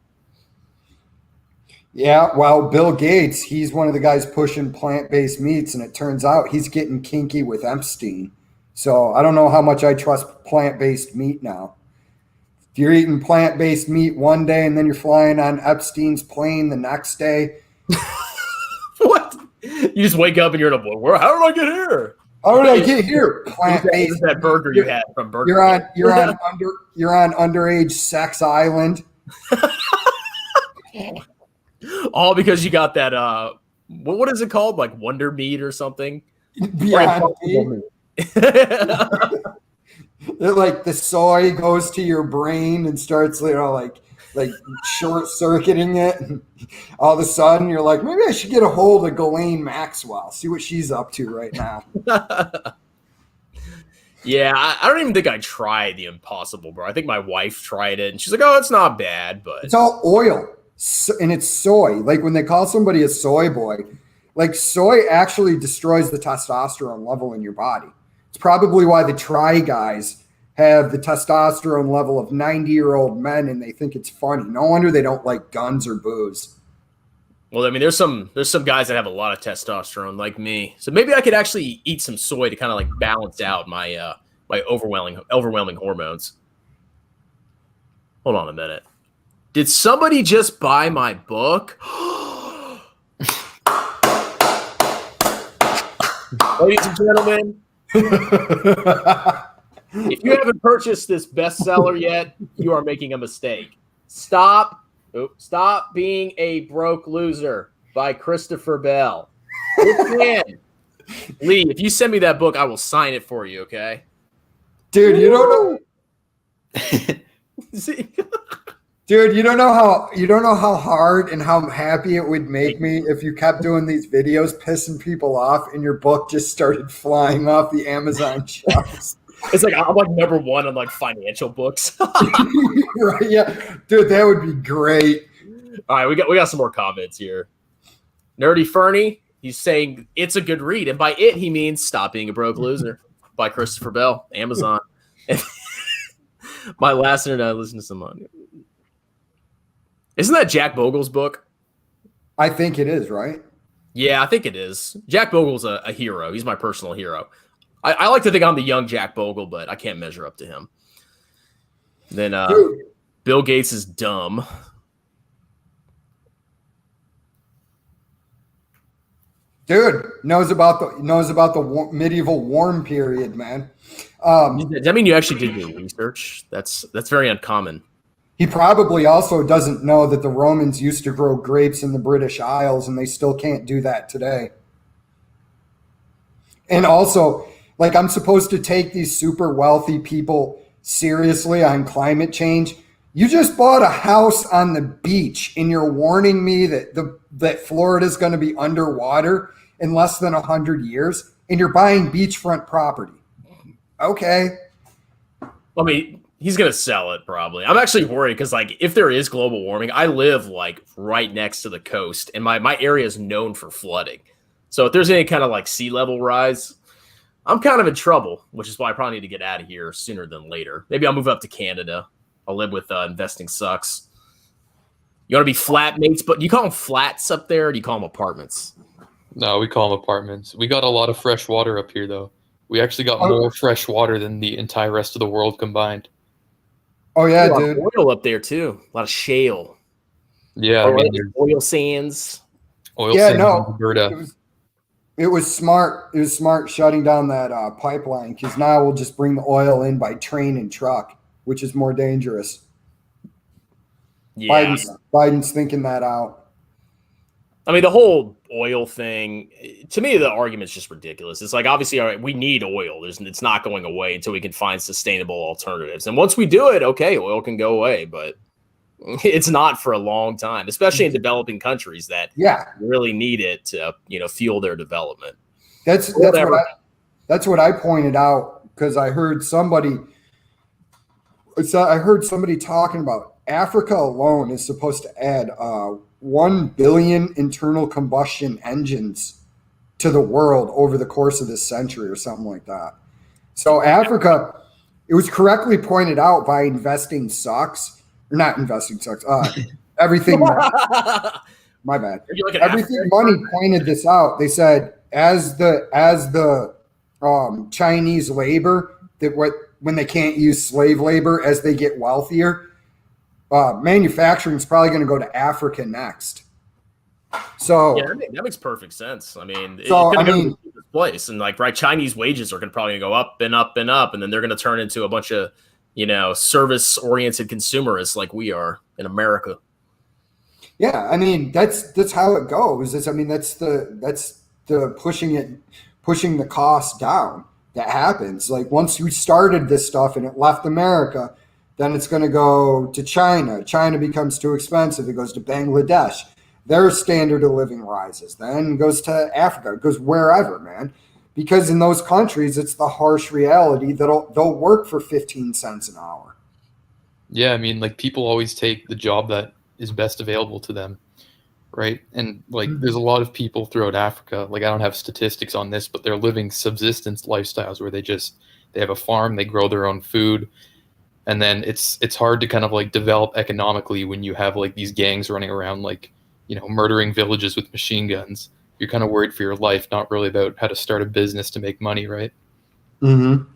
Yeah, well, Bill Gates, he's one of the guys pushing plant-based meats, and it turns out he's getting kinky with Epstein. So I don't know how much I trust plant-based meat now. If you're eating plant-based meat one day and then you're flying on Epstein's plane the next day. What? You just wake up and you're in a where? How did I get here? How did I get here? Plant-based. That burger you had from Berkshire. You're on underage sex island. All because you got that what is it called? Like Wonder Meat or something? Beyond meat. Like the soy goes to your brain and starts, like short circuiting it. And all of a sudden you're like, maybe I should get a hold of Ghislaine Maxwell, see what she's up to right now. Yeah, I don't even think I tried the Impossible, bro. I think my wife tried it and she's like, oh, it's not bad, but it's all oil and it's soy. Like when they call somebody a soy boy, like soy actually destroys the testosterone level in your body. It's probably why the try guys have the testosterone level of 90-year-old men and they think it's funny. No wonder they don't like guns or booze. Well, I mean, there's some guys that have a lot of testosterone like me. So maybe I could actually eat some soy to kind of like balance out my my overwhelming hormones. Hold on a minute. Did somebody just buy my book? Ladies and gentlemen, if you haven't purchased this bestseller yet, you are making a mistake. Stop being a broke loser by Christopher Bell. Lee, if you send me that book, I will sign it for you, okay? Dude, you don't know. Dude, you don't know how hard and how happy it would make me if you kept doing these videos pissing people off and your book just started flying off the Amazon shelves. It's like I'm like number one on like financial books. Right? Yeah, dude, that would be great. All right, we got some more comments here. Nerdy Fernie, he's saying it's a good read, and by it he means Stop Being a Broke Loser by Christopher Bell, Amazon. My last internet I listened to someone. Isn't that Jack Bogle's book? I think it is, right? Yeah, I think it is. Jack Bogle's a hero. He's my personal hero. I like to think I'm the young Jack Bogle, but I can't measure up to him. Then Bill Gates is dumb. Dude knows about the medieval warm period, man. Does that mean you actually did your research? That's very uncommon. He probably also doesn't know that the Romans used to grow grapes in the British Isles, and they still can't do that today. And also, like, I'm supposed to take these super wealthy people seriously on climate change. You just bought a house on the beach, and you're warning me that Florida's going to be underwater in less than 100 years, and you're buying beachfront property. Okay. I mean, he's going to sell it probably. I'm actually worried because, like, if there is global warming, I live, like, right next to the coast, and my area is known for flooding. So if there's any kind of, like, sea level rise, I'm kind of in trouble, which is why I probably need to get out of here sooner than later. Maybe I'll move up to Canada. I'll live with Investing Sucks. You want to be flatmates, but do you call them flats up there, or do you call them apartments? No, we call them apartments. We got a lot of fresh water up here, though. We actually got more fresh water than the entire rest of the world combined. Oh, yeah, a lot dude. of oil up there, too. A lot of shale. Yeah, I mean, oil sands. Oil sands in Alberta. It was smart. It was smart shutting down that pipeline because now we'll just bring the oil in by train and truck, which is more dangerous. Yeah. Biden's thinking that out. I mean, the whole oil thing, to me, the argument's just ridiculous. It's like, obviously, all right, we need oil. It's not going away until we can find sustainable alternatives. And once we do it, okay, oil can go away, but it's not for a long time, especially in developing countries that really need it to, fuel their development. That's what I pointed out because I heard somebody talking about Africa alone is supposed to add 1 billion internal combustion engines to the world over the course of this century or something like that. So Africa, it was correctly pointed out by Investing Sucks, or not Investing Sucks, Everything. My bad. Everything Money pointed this out. They said as the Chinese labor, when they can't use slave labor, as they get wealthier, manufacturing is probably going to go to Africa next. So yeah, that makes perfect sense. I mean, it's going to go to this place, and Chinese wages are probably going to go up and up and up, and then they're going to turn into a bunch of service-oriented consumerists like we are in America. Yeah, I mean that's how it goes. That's the pushing the cost down that happens. Like once we started this stuff and it left America, then it's going to go to China. China becomes too expensive. It goes to Bangladesh. Their standard of living rises. Then it goes to Africa. It goes wherever, man. Because in those countries, it's the harsh reality that they'll work for 15 cents an hour. Yeah, I mean, people always take the job that is best available to them, right? And there's a lot of people throughout Africa. I don't have statistics on this, but they're living subsistence lifestyles where they have a farm, they grow their own food, and then it's hard to kind of develop economically when you have these gangs running around murdering villages with machine guns. You're kind of worried for your life, not really about how to start a business to make money, right? Mm-hmm.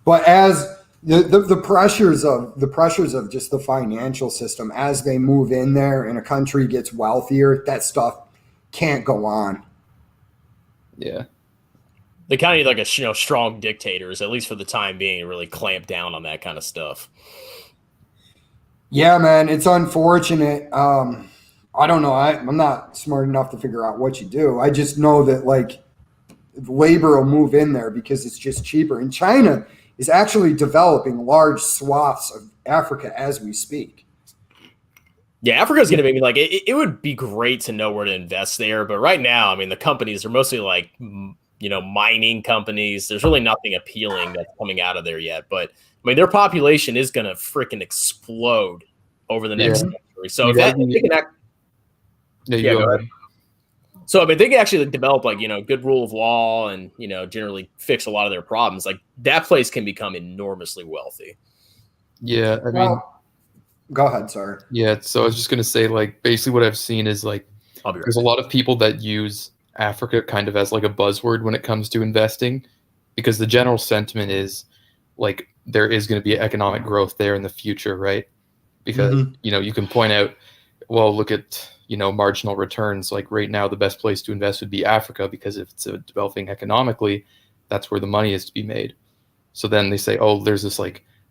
But as the pressures of just the financial system, as they move in there and a country gets wealthier, that stuff can't go on. Yeah. They kind of need strong dictators, at least for the time being, to really clamp down on that kind of stuff. Yeah, man, it's unfortunate. I don't know. I'm not smart enough to figure out what you do. I just know that labor will move in there because it's just cheaper. And China is actually developing large swaths of Africa as we speak. Yeah, Africa is going to be it would be great to know where to invest there. But right now, I mean, the companies are mostly mining companies. There's really nothing appealing that's coming out of there yet. But I mean, their population is going to freaking explode over the next century. So if they can act. Yeah, go ahead. So I mean, they can actually develop good rule of law and generally fix a lot of their problems. That place can become enormously wealthy. Yeah, I mean, go ahead. Sorry. Yeah, so I was just gonna say basically what I've seen is there's a lot of people that use Africa kind of as a buzzword when it comes to investing, because the general sentiment is there is going to be economic growth there in the future, right? Because you can point out, well, look at marginal returns. Right now, the best place to invest would be Africa, because if it's developing economically, that's where the money is to be made. So then they say, oh, there's this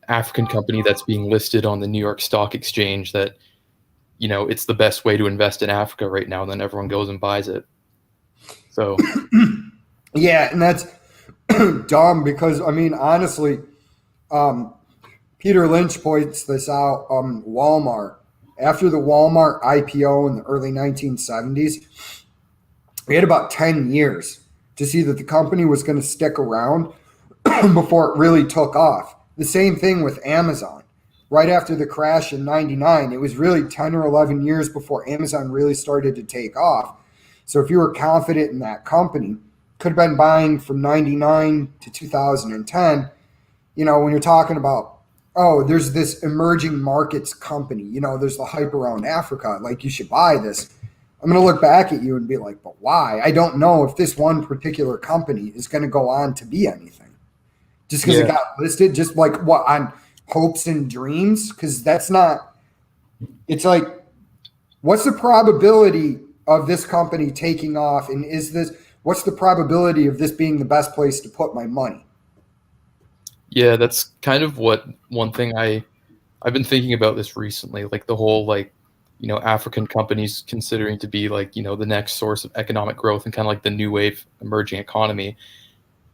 African company that's being listed on the New York Stock Exchange that, it's the best way to invest in Africa right now. And then everyone goes and buys it. So, yeah, and that's dumb because, I mean, honestly, Peter Lynch points this out. Walmart. After the Walmart IPO in the early 1970s, we had about 10 years to see that the company was going to stick around before it really took off. The same thing with Amazon. Right after the crash in 99, it was really 10 or 11 years before Amazon really started to take off. So if you were confident in that company, could have been buying from 99 to 2010, when you're talking about, oh, there's this emerging markets company, there's the hype around Africa, you should buy this. I'm going to look back at you and be like, but why? I don't know if this one particular company is going to go on to be anything. Just because it got listed, just what, on hopes and dreams? Because that's not, it's what's the probability of this company taking off? And what's the probability of this being the best place to put my money? Yeah, that's kind of what one thing I've been thinking about this recently, like the whole like, African companies considering to be like, the next source of economic growth and kind of like the new wave emerging economy.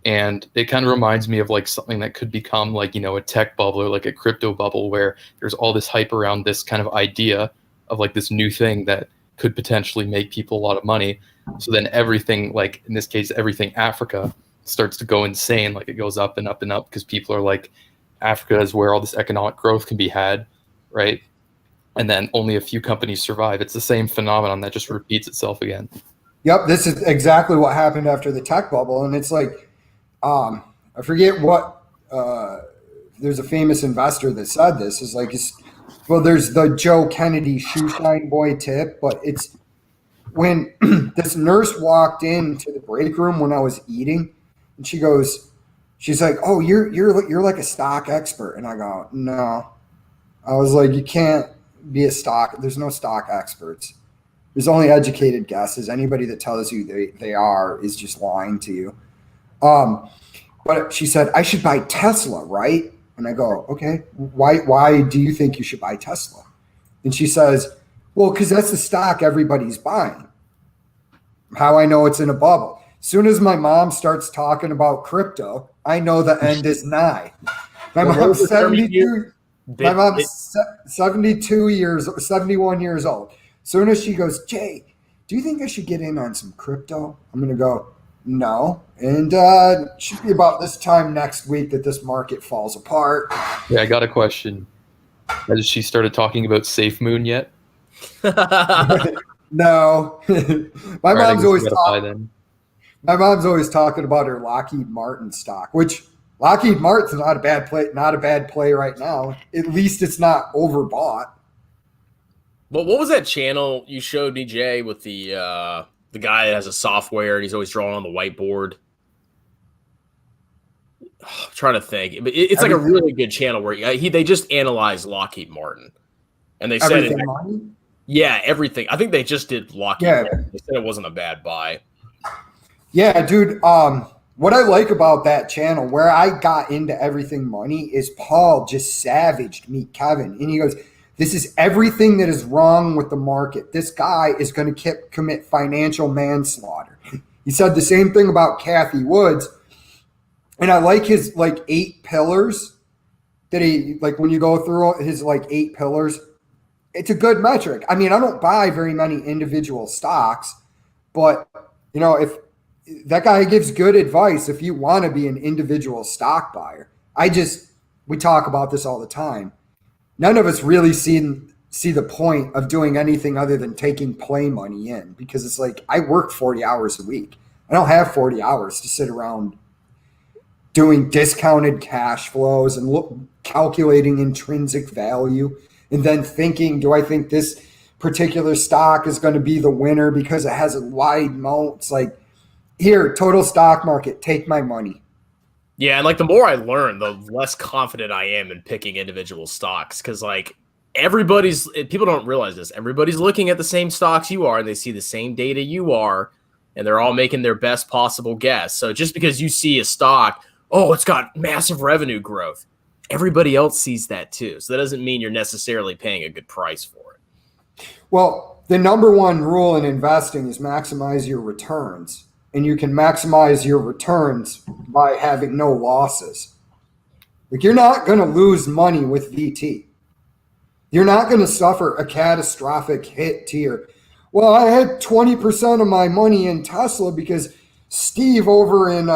And it kind of reminds me of like something that could become like, a tech bubble or like a crypto bubble where there's all this hype around this kind of idea of like this new thing that could potentially make people a lot of money. So then everything, like in this case, everything Africa starts to go insane. Like it goes up and up and up because people are like, Africa is where all this economic growth can be had, right? And then only a few companies survive. It's the same phenomenon that just repeats itself again. Yep, this is exactly what happened after the tech bubble. And it's like, I forget what, there's a famous investor that said this, is like, there's the Joe Kennedy shoe shine boy tip, but it's when this nurse walked into the break room when I was eating, and she's like, "Oh, you're like a stock expert," and I go, "No." I was like, "You can't be a stock. There's no stock experts. There's only educated guesses. Anybody that tells you they are is just lying to you." But she said, "I should buy Tesla, right?" And I go, "Okay, why do you think you should buy Tesla?" And she says, "Well, because that's the stock everybody's buying." How I know it's in a bubble. Soon as my mom starts talking about crypto, I know the end is nigh. My mom's 72. My mom's 71 years old. Soon as she goes, "Jay, do you think I should get in on some crypto?" I'm going to go, "No." And it should be about this time next week that this market falls apart. Yeah, I got a question. Has she started talking about Safe Moon yet? No. My mom's always talking about her Lockheed Martin stock, which Lockheed Martin's not a bad play right now. At least it's not overbought. But what was that channel you showed me, Jay, with the guy that has a software and he's always drawing on the whiteboard? I'm trying to think. It's like a really good channel where they just analyze Lockheed Martin, and they said everything. I think they just did Lockheed Martin. They said it wasn't a bad buy. Yeah, dude. What I like about that channel, where I got into everything money, is Paul just savaged me, Kevin, and he goes, "This is everything that is wrong with the market. This guy is going to commit financial manslaughter." He said the same thing about Cathie Woods. And I like his 8 pillars that he, like when you go through his 8 pillars, it's a good metric. I mean, I don't buy very many individual stocks, but if that guy gives good advice, if you want to be an individual stock buyer, we talk about this all the time. None of us really see the point of doing anything other than taking play money in, because it's like, I work 40 hours a week. I don't have 40 hours to sit around doing discounted cash flows and calculating intrinsic value and then thinking, do I think this particular stock is going to be the winner because it has a wide moat? It's like, here, total stock market, take my money. Yeah, and the more I learn, the less confident I am in picking individual stocks, because people don't realize this. Everybody's looking at the same stocks you are, and they see the same data you are, and they're all making their best possible guess. So just because you see a stock, oh, it's got massive revenue growth, everybody else sees that too. So that doesn't mean you're necessarily paying a good price for it. Well, the number one rule in investing is maximize your returns. And you can maximize your returns by having no losses. You're not going to lose money with VT. You're not going to suffer a catastrophic hit to your, well, I had 20% of my money in Tesla because Steve over in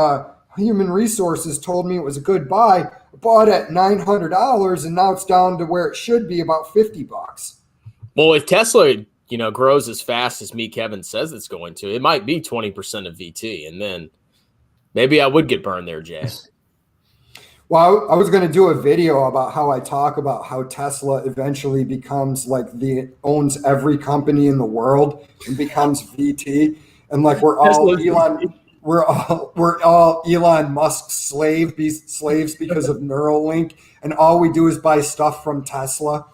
Human Resources told me it was a good buy. I bought at $900 and now it's down to where it should be, about $50. Well, if Tesla grows as fast as Kevin says it's going to, it might be 20% of VT, and then maybe I would get burned there, Jay. Well, I was going to do a video about how I talk about how Tesla eventually becomes owns every company in the world and becomes VT, and we're all Elon Musk slaves because of Neuralink, and all we do is buy stuff from Tesla.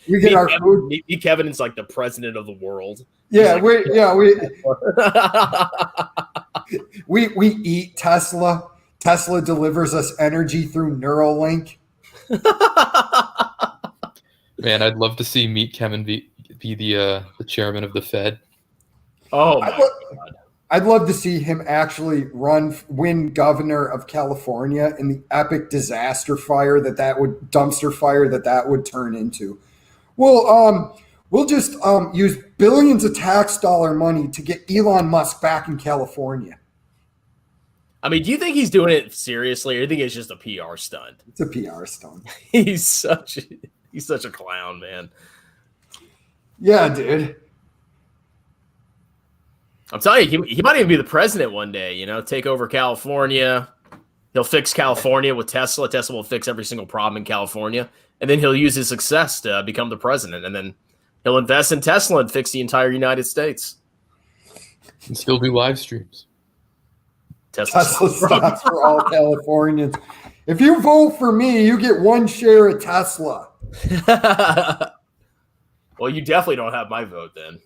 We get our food. Me, Kevin is like the president of the world. Yeah, like, we eat Tesla. Tesla delivers us energy through Neuralink. Man, I'd love to see Meet Kevin be the chairman of the Fed. Oh my God. I'd love to see him actually win governor of California in the epic dumpster fire that would turn into. Well, we'll just use billions of tax dollar money to get Elon Musk back in California. I mean, do you think he's doing it seriously, or do you think it's just a PR stunt? It's a PR stunt. He's such a clown, man. Yeah, dude. I'm telling you, he might even be the president one day, you know, take over California. He'll fix California with Tesla. Tesla will fix every single problem in California. And then he'll use his success to become the president. And then he'll invest in Tesla and fix the entire United States. And still do live streams. Tesla stocks for all Californians. If you vote for me, you get 1 share of Tesla. Well, you definitely don't have my vote then.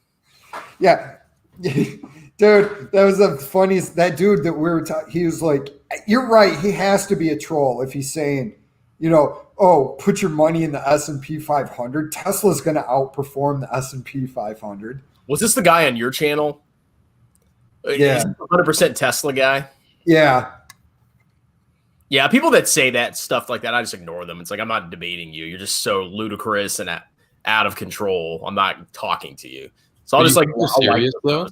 Yeah. Dude, that was the funniest. That dude that we were talking, he was like, you're right. He has to be a troll if he's saying, you know, oh, put your money in the S&P 500. Tesla's going to outperform the S&P 500. Was this the guy on your channel? Yeah. 100% Tesla guy? Yeah. Yeah, people that say that stuff like that, I just ignore them. It's like, I'm not debating you. You're just so ludicrous and out of control. I'm not talking to you. So I'll just like, serious though.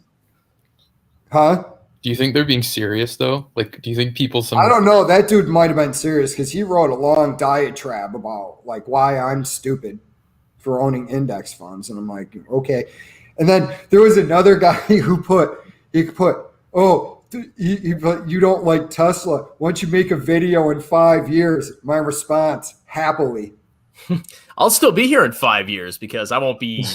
Huh? Do you think they're being serious though? Like, do you think people? I don't know. That dude might have been serious because he wrote a long diatribe about like why I'm stupid for owning index funds, and I'm like, okay. And then there was another guy who put, oh, you don't like Tesla. Once you make a video in 5 years, my response, happily. I'll still be here in 5 years because I won't be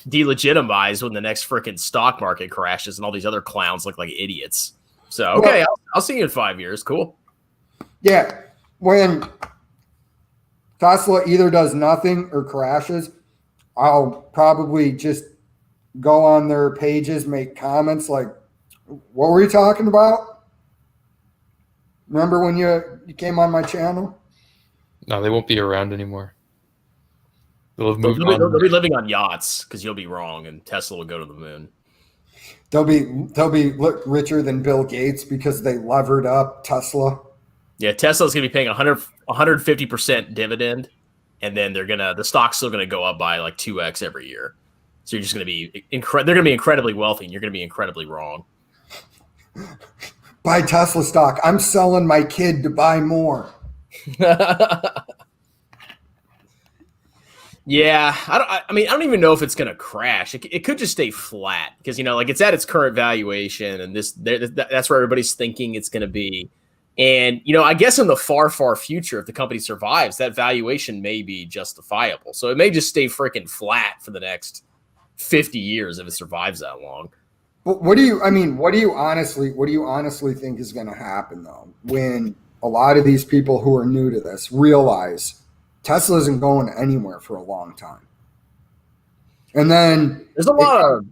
delegitimized when the next freaking stock market crashes and all these other clowns look like idiots. So, okay, I'll see you in 5 years. Cool. Yeah. When Tesla either does nothing or crashes, I'll probably just go on their pages, make comments like, what were you talking about? Remember when you came on my channel? No, they won't be around anymore. They'll have moved on. They'll be living on yachts because you'll be wrong, and Tesla will go to the moon. They'll be richer than Bill Gates because they levered up Tesla. Yeah, Tesla's gonna be paying 150% dividend, and then the stock's still gonna go up by like 2x every year. So you're just gonna be they're gonna be incredibly wealthy, and you're gonna be incredibly wrong. Buy Tesla stock. I'm selling my kid to buy more. Yeah, I don't even know if it's gonna crash. It could just stay flat because like it's at its current valuation, and that's where everybody's thinking it's gonna be. And I guess in the far future, if the company survives, that valuation may be justifiable. So it may just stay freaking flat for the next 50 years if it survives that long. But what do you honestly think is going to happen though when a lot of these people who are new to this realize Tesla isn't going anywhere for a long time? And then there's a lot of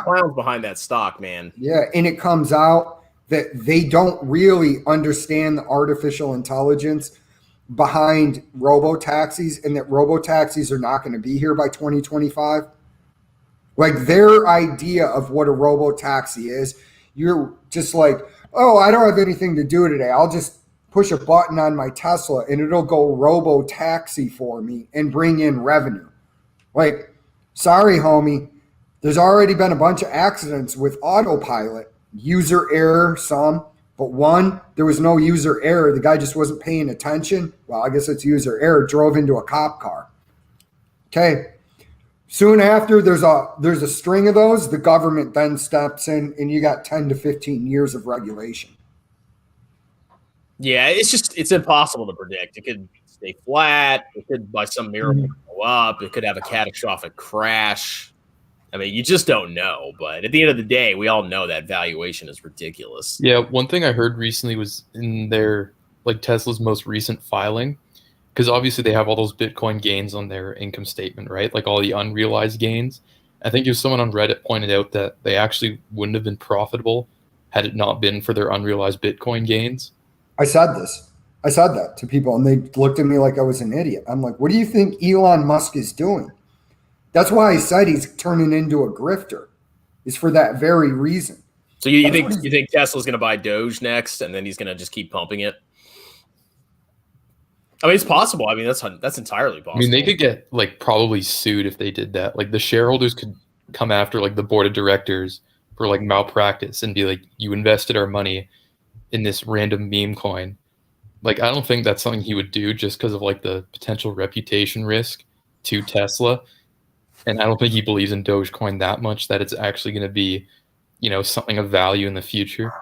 clowns behind that stock, man. Yeah, and it comes out that they don't really understand the artificial intelligence behind robo-taxis, and that robo-taxis are not going to be here by 2025. Like their idea of what a robo-taxi is, you're just like, oh, I don't have anything to do today. I'll just push a button on my Tesla and it'll go robo-taxi for me and bring in revenue. Like, sorry, homie. There's already been a bunch of accidents with autopilot. User error, some. But one, there was no user error. The guy just wasn't paying attention. Well, I guess it's user error. Drove into a cop car. Okay. Soon after, there's a string of those. The government then steps in, and you got 10 to 15 years of regulation. Yeah, it's impossible to predict. It could stay flat. It could, by some miracle, go up. It could have a catastrophic crash. I mean, you just don't know. But at the end of the day, we all know that valuation is ridiculous. Yeah, one thing I heard recently was in their Tesla's most recent filing, because obviously they have all those Bitcoin gains on their income statement, right? Like all the unrealized gains. I think if someone on Reddit pointed out that they actually wouldn't have been profitable had it not been for their unrealized Bitcoin gains. I said this. I said that to people, and they looked at me like I was an idiot. I'm like, what do you think Elon Musk is doing? That's why I said he's turning into a grifter. It's for that very reason. So you think Tesla's going to buy Doge next, and then he's going to just keep pumping it? I mean, it's possible. I mean, that's entirely possible. I mean, they could get like probably sued if they did that. Like the shareholders could come after like the board of directors for like malpractice and be like, you invested our money in this random meme coin. Like, I don't think that's something he would do just because of like the potential reputation risk to Tesla. And I don't think he believes in Dogecoin that much that it's actually going to be, you know, something of value in the future.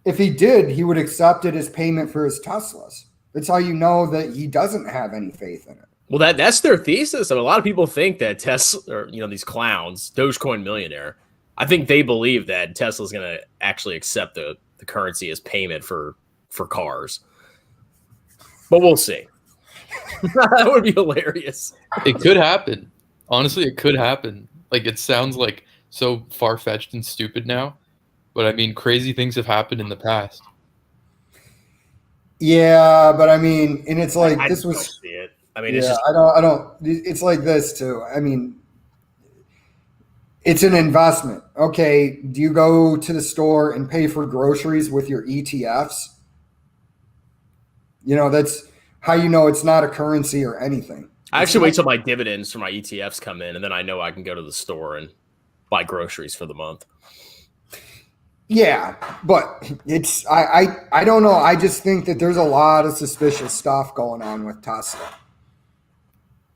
If he did, he would accept it as payment for his Teslas. That's how you know that he doesn't have any faith in it. Well, that's their thesis. I mean, a lot of people think that Tesla, or these clowns, Dogecoin Millionaire, I think they believe that Tesla's going to actually accept the currency as payment for cars. But we'll see. That would be hilarious. It could happen. Honestly, it could happen. Like, it sounds like so far-fetched and stupid now, but I mean, crazy things have happened in the past. Yeah, but I mean, and it's like I this don't was. see it. I mean, Yeah, it's just, I don't. It's like this too. I mean, it's an investment. Okay, do you go to the store and pay for groceries with your ETFs? You know, that's how you know it's not a currency or anything. I actually wait till my dividends for my ETFs come in, and then I know I can go to the store and buy groceries for the month. Yeah, but it's I don't know. I just think that there's a lot of suspicious stuff going on with Tesla,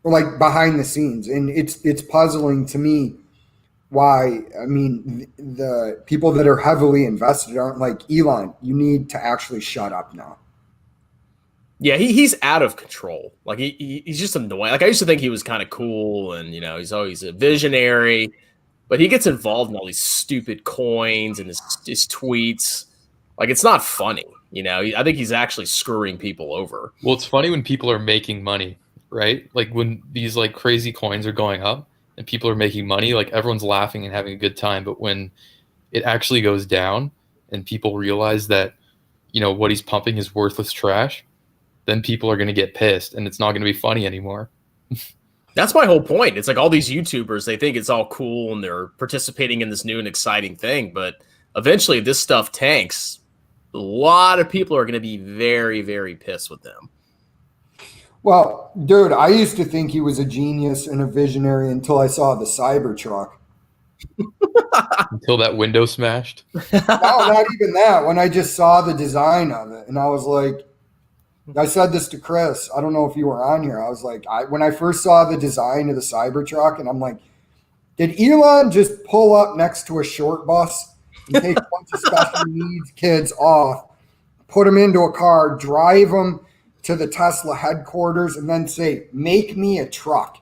like behind the scenes, and it's puzzling to me why. I mean, the people that are heavily invested aren't like, Elon, you need to actually shut up now. Yeah, he's out of control. Like he's just annoying. Like I used to think he was kind of cool, and he's always a visionary. But he gets involved in all these stupid coins and his tweets. Like, it's not funny, I think he's actually screwing people over. Well, it's funny when people are making money, right? Like when these like crazy coins are going up and people are making money, like everyone's laughing and having a good time. But when it actually goes down and people realize that, what he's pumping is worthless trash, then people are going to get pissed and it's not going to be funny anymore. That's my whole point. It's like all these YouTubers, they think it's all cool and they're participating in this new and exciting thing. But eventually this stuff tanks. A lot of people are going to be very, very pissed with them. Well, dude, I used to think he was a genius and a visionary until I saw the Cybertruck. Until that window smashed? No, not even that. When I just saw the design of it, and I was like, I said this to Chris. I don't know if you were on here. I was like, when I first saw the design of the Cybertruck, and I'm like, did Elon just pull up next to a short bus and take a bunch of special needs kids off, put them into a car, drive them to the Tesla headquarters, and then say, make me a truck?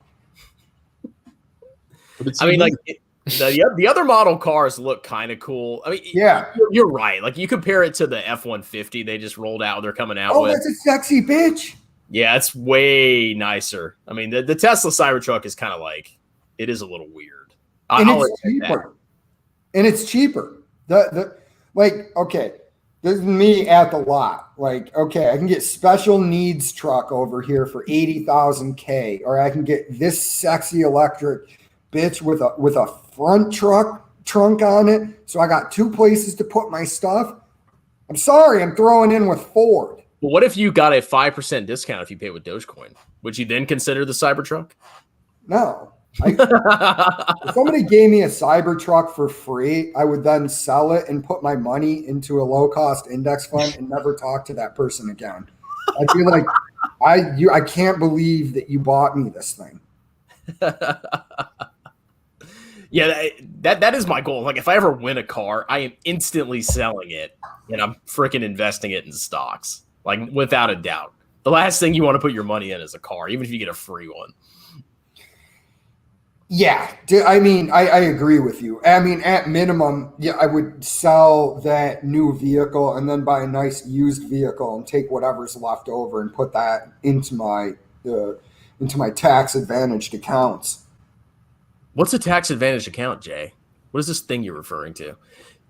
I mean, like, the other model cars look kind of cool. I mean, yeah, you're right. Like, you compare it to the F-150 they just rolled out, they're coming out with. Oh, that's a sexy bitch. Yeah, it's way nicer. I mean, the Tesla Cybertruck is kind of like, it is a little weird. And it's cheaper. And it's cheaper. Okay, this is me at the lot. Like, okay, I can get special needs truck over here for 80,000 K, or I can get this sexy electric bitch with a front trunk on it. So I got two places to put my stuff. I'm sorry, I'm throwing in with Ford. Well, what if you got a 5% discount if you pay with Dogecoin? Would you then consider the Cybertruck? No. If somebody gave me a Cybertruck for free, I would then sell it and put my money into a low-cost index fund and never talk to that person again. I feel like I can't believe that you bought me this thing. Yeah, that is my goal. Like, if I ever win a car, I am instantly selling it, and I'm freaking investing it in stocks, like, without a doubt. The last thing you want to put your money in is a car, even if you get a free one. Yeah, I mean, I agree with you. I mean, at minimum, yeah, I would sell that new vehicle and then buy a nice used vehicle and take whatever's left over and put that into my into my tax advantaged accounts. What's a tax advantage account, Jay? What is this thing you're referring to?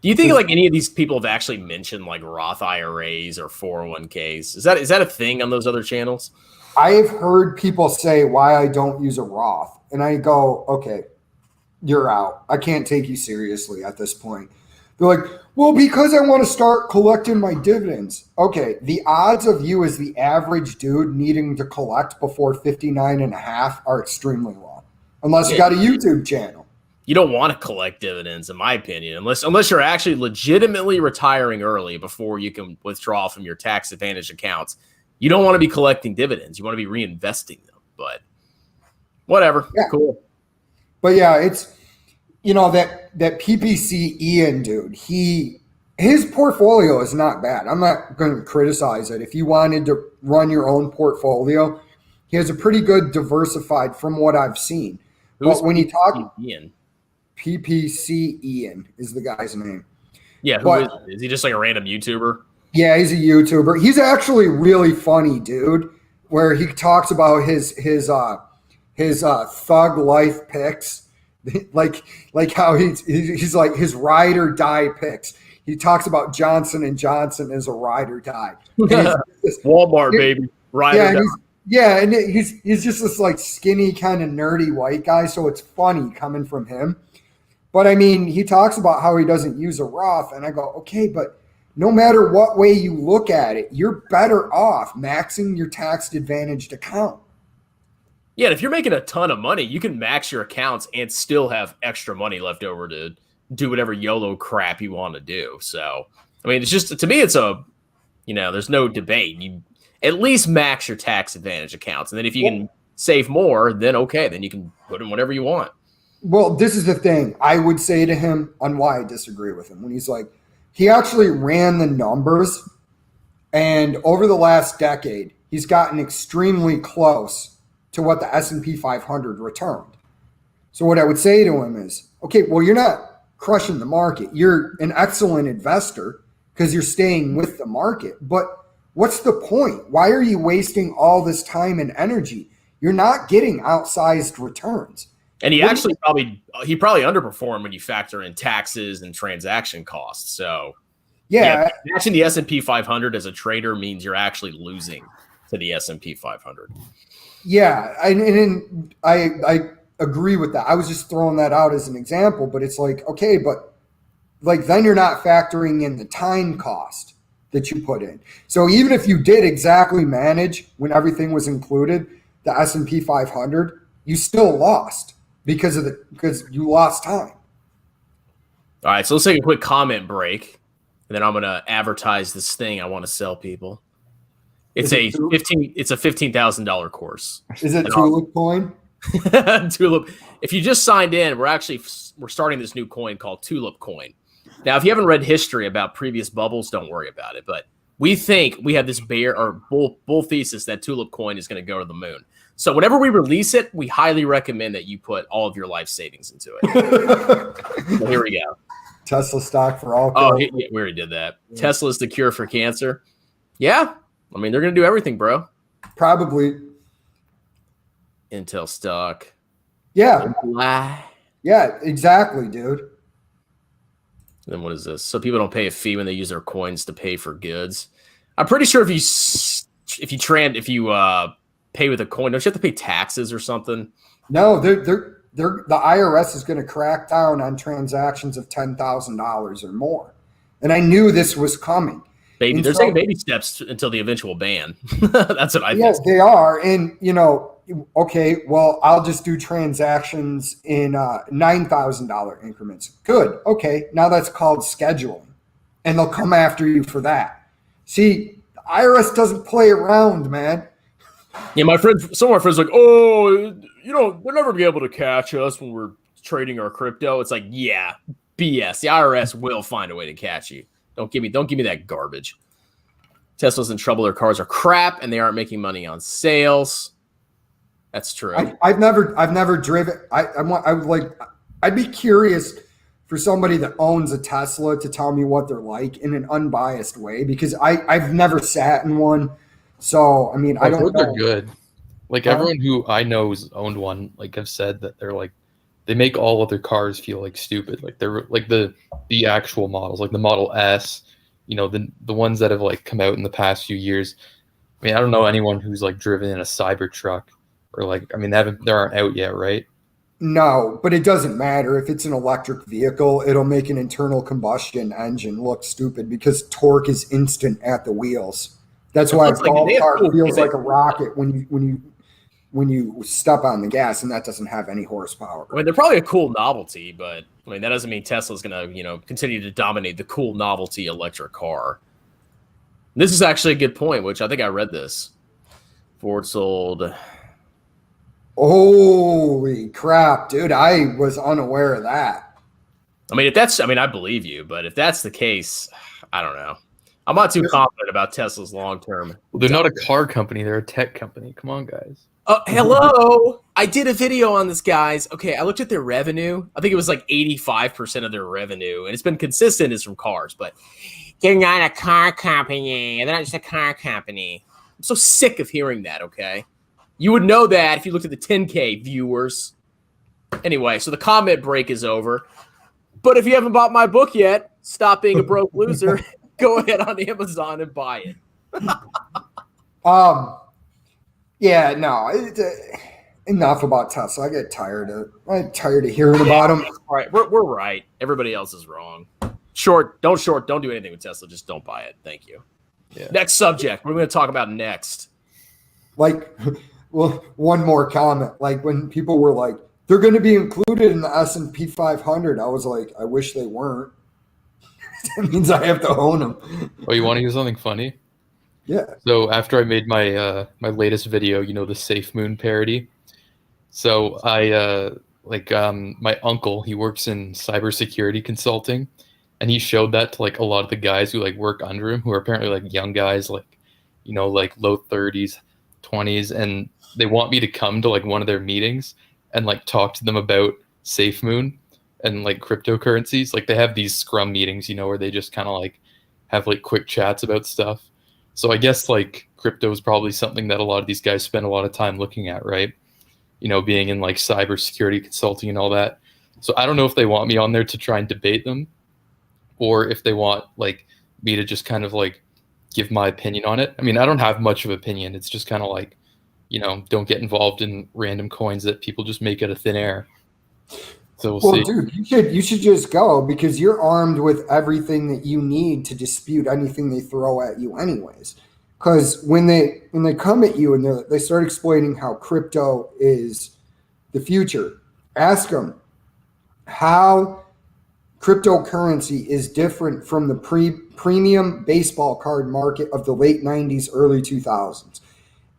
Do you think like any of these people have actually mentioned like Roth IRAs or 401ks? Is that a thing on those other channels? I've heard people say why I don't use a Roth, and I go, okay, you're out. I can't take you seriously at this point. They're like, well, because I want to start collecting my dividends. Okay, the odds of you as the average dude needing to collect before 59 and a half are extremely low, unless you got a YouTube channel. You don't want to collect dividends, in my opinion, unless you're actually legitimately retiring early before you can withdraw from your tax advantage accounts. You don't want to be collecting dividends. You want to be reinvesting them. But whatever. Yeah. Cool. But yeah, it's, you know, that PPC Ian dude, his portfolio is not bad. I'm not going to criticize it. If you wanted to run your own portfolio, he has a pretty good diversified from what I've seen. But when you talk Ian? PPC Ian is the guy's name. Yeah, is he just like a random YouTuber? Yeah, he's a YouTuber. He's actually really funny, dude. Where he talks about his thug life picks, like how he's like his ride or die picks. He talks about Johnson and Johnson as a ride or die. Walmart, baby, ride or die. And he's just this like skinny kind of nerdy white guy, so it's funny coming from him. But I mean, he talks about how he doesn't use a Roth, and I go, okay, but no matter what way you look at it, you're better off maxing your tax advantaged account. Yeah, and if you're making a ton of money, you can max your accounts and still have extra money left over to do whatever YOLO crap you want to do. So, I mean, it's just, to me, it's there's no debate. You at least max your tax advantage accounts. And then if you can save more, then okay, then you can put in whatever you want. Well, this is the thing I would say to him on why I disagree with him when he's like, he actually ran the numbers, and over the last decade, he's gotten extremely close to what the S&P 500 returned. So what I would say to him is, okay, well, you're not crushing the market. You're an excellent investor because you're staying with the market. But what's the point? Why are you wasting all this time and energy? You're not getting outsized returns. And he probably underperformed when you factor in taxes and transaction costs. So matching the S&P 500 as a trader means you're actually losing to the S&P 500. Yeah, and I agree with that. I was just throwing that out as an example, but it's like, okay, but like then you're not factoring in the time cost that you put in. So even if you did exactly manage when everything was included, the S&P 500, you still lost because you lost time. All right, so let's take a quick comment break, and then I'm going to advertise this thing I want to sell people. It's a $15,000 course. Is it Tulip Coin? Tulip. If you just signed in, we're starting this new coin called Tulip Coin. Now, if you haven't read history about previous bubbles, don't worry about it. But we think we have this bull thesis that Tulip Coin is going to go to the moon. So whenever we release it, we highly recommend that you put all of your life savings into it. So here we go. Tesla stock for all. Oh, we already did that. Yeah. Tesla's the cure for cancer. Yeah. I mean, they're going to do everything, bro. Probably. Intel stock. Yeah. Yeah, exactly, dude. Then what is this? So people don't pay a fee when they use their coins to pay for goods. I'm pretty sure if you pay with a coin, don't you have to pay taxes or something? No, the IRS is going to crack down on transactions of $10,000 or more. And I knew this was coming. They're taking baby steps until the eventual ban. That's what I think. Yes, they are. And, okay, well, I'll just do transactions in $9,000 increments. Good. Okay, now that's called scheduling. And they'll come after you for that. See, the IRS doesn't play around, man. Yeah, some of my friends are like, oh, they're never gonna be able to catch us when we're trading our crypto. It's like, yeah, BS. The IRS will find a way to catch you. Don't give me that garbage. Tesla's in trouble. Their cars are crap, and they aren't making money on sales. That's true. I've never driven. I'd be curious for somebody that owns a Tesla to tell me what they're like in an unbiased way, because I've never sat in one. So, I mean, I don't know. They're good. Like everyone who I know who's owned one, like have said that they're like they make all other cars feel like stupid. Like they're like the actual models, like the Model S, you know, the ones that have like come out in the past few years. I mean, I don't know anyone who's like driven in a Cybertruck or like I mean they aren't out yet, right? No, but it doesn't matter. If it's an electric vehicle, it'll make an internal combustion engine look stupid because torque is instant at the wheels. That's why a golf cart feels like a rocket when you step on the gas, and that doesn't have any horsepower. I mean, they're probably a cool novelty, but I mean that doesn't mean Tesla's gonna, continue to dominate the cool novelty electric car. This is actually a good point, which I think I read this. Ford sold. Holy crap, dude! I was unaware of that. I mean, I believe you, but if that's the case, I don't know. I'm not too confident about Tesla's long term. Well, they're not a car company; they're a tech company. Come on, guys. Hello. I did a video on this, guys. Okay, I looked at their revenue. I think it was like 85% of their revenue, and it's been consistent is from cars, but they're not a car company. They're not just a car company. I'm so sick of hearing that, okay? You would know that if you looked at the 10K viewers. Anyway, so the comment break is over. But if you haven't bought my book yet, Stop Being a Broke Loser, go ahead on Amazon and buy it. Yeah, no. Enough about Tesla. I get tired of hearing about them. All right, we're right. Everybody else is wrong. Don't do anything with Tesla. Just don't buy it. Thank you. Yeah. Next subject. What are we going to talk about next? Like, well, one more comment. Like when people were like, they're going to be included in the S&P 500. I was like, I wish they weren't. That means I have to own them. Oh, you want to hear something funny? Yeah. So after I made my my latest video, the Safe Moon parody. So I my uncle, he works in cybersecurity consulting, and he showed that to like a lot of the guys who like work under him, who are apparently like young guys, like like low 30s, 20s, and they want me to come to like one of their meetings and like talk to them about Safe Moon and like cryptocurrencies. Like they have these scrum meetings, where they just kind of like have like quick chats about stuff. So I guess like crypto is probably something that a lot of these guys spend a lot of time looking at, right? Being in like cybersecurity consulting and all that. So I don't know if they want me on there to try and debate them, or if they want like me to just kind of like give my opinion on it. I mean, I don't have much of an opinion. It's just kind of like, don't get involved in random coins that people just make out of thin air. So we'll see. Dude, you should just go because you're armed with everything that you need to dispute anything they throw at you anyways. Because when they come at you and they start explaining how crypto is the future, ask them how cryptocurrency is different from the premium baseball card market of the late 90s, early 2000s.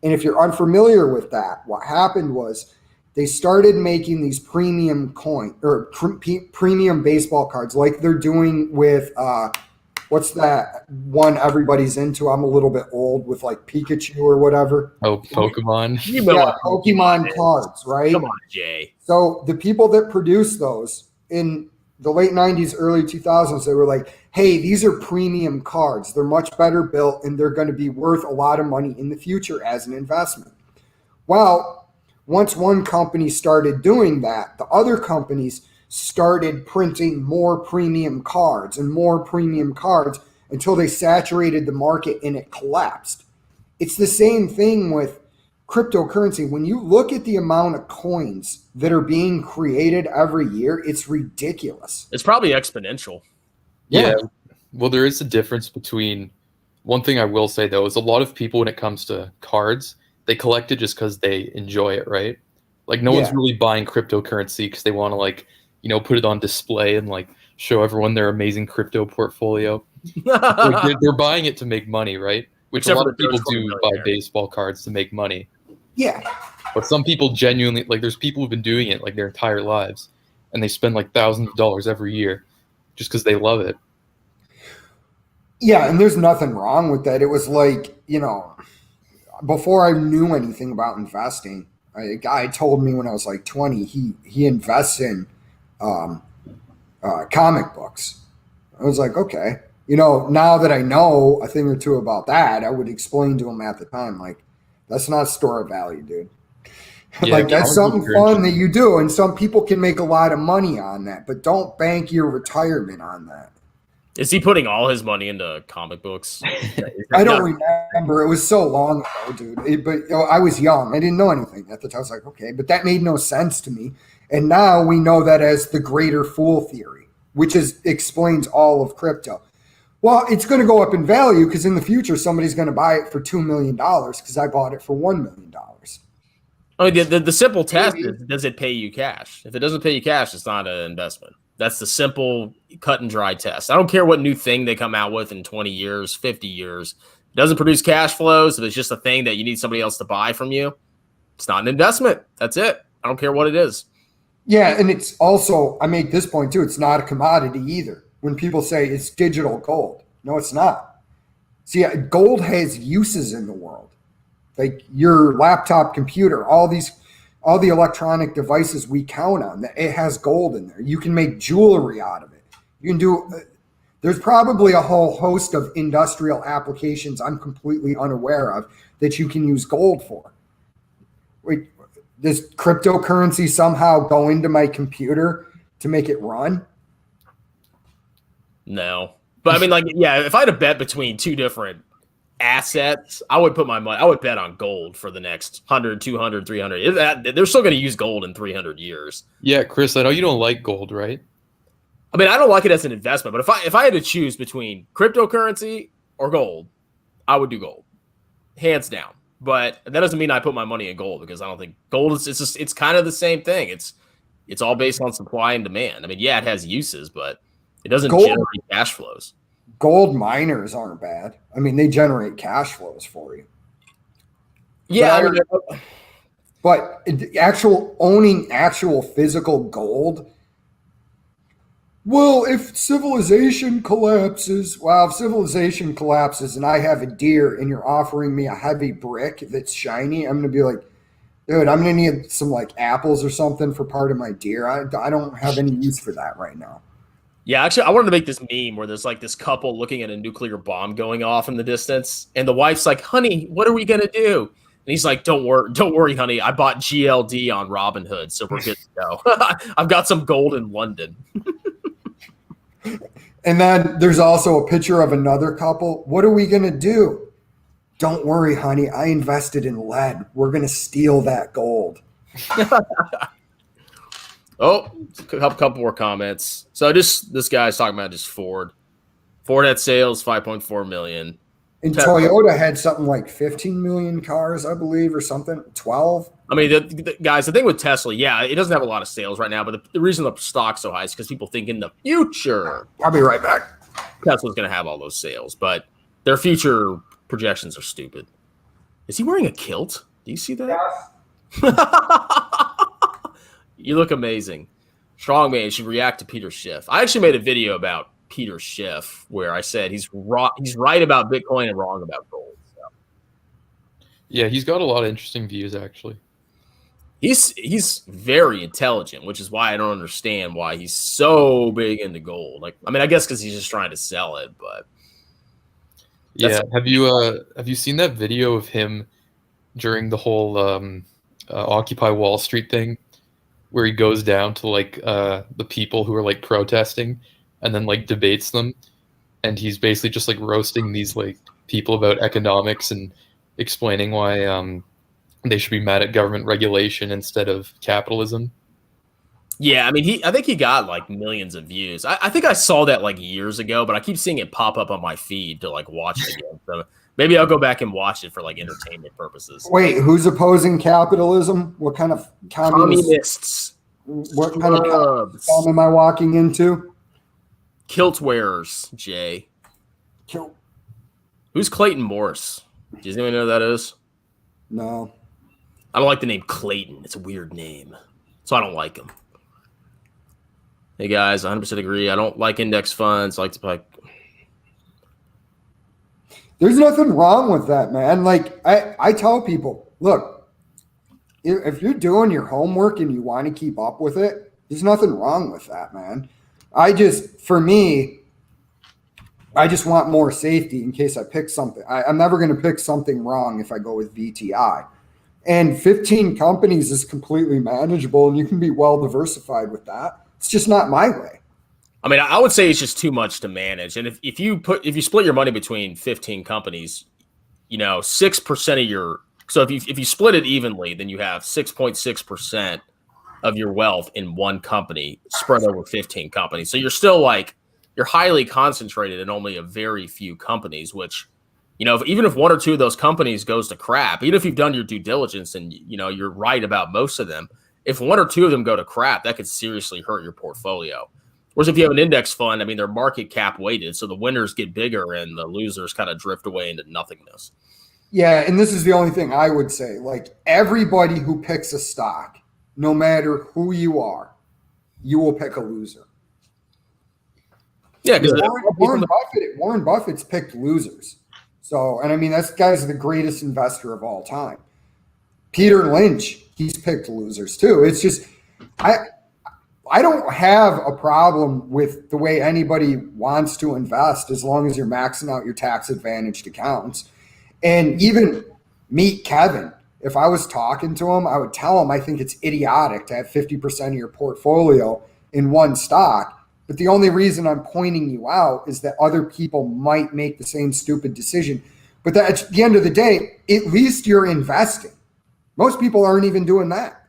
And if you're unfamiliar with that, what happened was they started making these premium premium baseball cards like they're doing with what's that one everybody's into? I'm a little bit old with like Pikachu or whatever. Oh, Pokemon. Yeah, Pokemon cards, right? Come on, Jay. So the people that produce those in the late 90s, early 2000s, they were like, hey, these are premium cards. They're much better built and they're going to be worth a lot of money in the future as an investment. Well, once one company started doing that, the other companies started printing more premium cards until they saturated the market and it collapsed. It's the same thing with cryptocurrency. When you look at the amount of coins that are being created every year, it's ridiculous. It's probably exponential. Yeah. Well, there is a difference between one thing I will say, though, is a lot of people when it comes to cards, they collect it just because they enjoy it, right? Like no one's really buying cryptocurrency because they want to like, put it on display and like show everyone their amazing crypto portfolio. Like, they're buying it to make money, right? Which a lot of people do buy baseball cards to make money. Yeah. But some people genuinely, like there's people who've been doing it like their entire lives and they spend like thousands of dollars every year just because they love it. Yeah, and there's nothing wrong with that. It was like, before I knew anything about investing, a guy told me when I was like 20, he invests in comic books. I was like, okay. Now that I know a thing or two about that, I would explain to him at the time, like, that's not store of value, dude. Yeah, Like that's comic something books are fun that you do, and some people can make a lot of money on that, but don't bank your retirement on that. Is he putting all his money into comic books? I don't remember. It was so long ago, dude. But I was young. I didn't know anything at the time. I was like, okay, but that made no sense to me. And now we know that as the greater fool theory, which explains all of crypto. Well, it's going to go up in value because in the future somebody's going to buy it for $2 million because I bought it for $1 million. I mean, the simple test is, does it pay you cash? If it doesn't pay you cash, it's not an investment. That's the simple cut and dry test. I don't care what new thing they come out with in 20 years, 50 years. It doesn't produce cash flows. If it's just a thing that you need somebody else to buy from you, it's not an investment. That's it. I don't care what it is. Yeah, and it's also, I make this point too, it's not a commodity either. When people say it's digital gold. No, it's not. See, gold has uses in the world. Like your laptop computer, all the electronic devices we count on, it has gold in there. You can make jewelry out of it. You can do, there's probably a whole host of industrial applications I'm completely unaware of that you can use gold for. Wait, does cryptocurrency somehow go into my computer to make it run? No. But I mean, like, yeah, if I had a bet between two different assets, I would put my money, I would bet on gold for the next 100, 200, 300. They're still going to use gold in 300 years. Yeah, Chris, I know you don't like gold, right? I mean, I don't like it as an investment, but if I had to choose between cryptocurrency or gold, I would do gold, hands down. But that doesn't mean I put my money in gold because I don't think gold is, it's kind of the same thing. It's all based on supply and demand. I mean, yeah, it has uses, but it doesn't generate cash flows. Gold miners aren't bad. I mean, they generate cash flows for you. Yeah, but owning actual physical gold. Well, if civilization collapses and I have a deer and you're offering me a heavy brick that's shiny, I'm going to be like, dude, I'm going to need some like apples or something for part of my deer. I don't have any use for that right now. Yeah, actually, I wanted to make this meme where there's like this couple looking at a nuclear bomb going off in the distance, and the wife's like, "Honey, what are we gonna do?" And he's like, "Don't worry, honey. I bought GLD on Robinhood, so we're good to go. I've got some gold in London." And then there's also a picture of another couple. What are we gonna do? Don't worry, honey. I invested in lead. We're gonna steal that gold. Oh, a couple more comments. So this guy's talking about just Ford. Ford had sales 5.4 million. And Toyota had something like 15 million cars, I believe, or something. 12. I mean, the thing with Tesla, yeah, it doesn't have a lot of sales right now, but the reason the stock's so high is because people think in the future. I'll be right back. Tesla's going to have all those sales, but their future projections are stupid. Is he wearing a kilt? Do you see that? Yes. You look amazing. Strongman should react to Peter Schiff. I actually made a video about Peter Schiff where I said he's right about Bitcoin and wrong about gold. So. Yeah, he's got a lot of interesting views, actually. He's very intelligent, which is why I don't understand why he's so big into gold. Like, I mean, I guess because he's just trying to sell it, but yeah. Have you seen that video of him during the whole Occupy Wall Street thing, where he goes down to like the people who are like protesting and then like debates them, and he's basically just like roasting these like people about economics and explaining why they should be mad at government regulation instead of capitalism. Yeah, I mean, I think he got like millions of views. I think I saw that like years ago, but I keep seeing it pop up on my feed to like watch it again. So maybe I'll go back and watch it for like entertainment purposes. Wait, who's opposing capitalism? What kind of communists? What kind of communism am I walking into? Kilt wearers, Jay. Who's Clayton Morse? Does anyone know who that is? No. I don't like the name Clayton. It's a weird name. So I don't like him. Hey guys, 100% agree. I don't like index funds. I like to buy. There's nothing wrong with that, man. Like I tell people, look, if you're doing your homework and you want to keep up with it, there's nothing wrong with that, man. I just want more safety in case I pick something. I'm never going to pick something wrong if I go with VTI. And 15 companies is completely manageable, and you can be well diversified with that. It's just not my way. I mean, I would say it's just too much to manage. And if you split your money between 15 companies, 6% of your, so if you split it evenly, then you have 6.6% of your wealth in one company spread over 15 companies. So you're still you're highly concentrated in only a very few companies, which, even if one or two of those companies goes to crap, even if you've done your due diligence and, you're right about most of them, if one or two of them go to crap, that could seriously hurt your portfolio. Whereas if you have an index fund, I mean, they're market cap weighted, so the winners get bigger and the losers kind of drift away into nothingness. Yeah, and this is the only thing I would say. Everybody who picks a stock, no matter who you are, you will pick a loser. Yeah, because Warren Buffett's picked losers. So, and I mean, that guy's the greatest investor of all time. Peter Lynch, he's picked losers too. It's just, I don't have a problem with the way anybody wants to invest as long as you're maxing out your tax advantaged accounts. And even meet Kevin. If I was talking to him, I would tell him I think it's idiotic to have 50% of your portfolio in one stock. But the only reason I'm pointing you out is that other people might make the same stupid decision. But at the end of the day, at least you're investing. Most people aren't even doing that.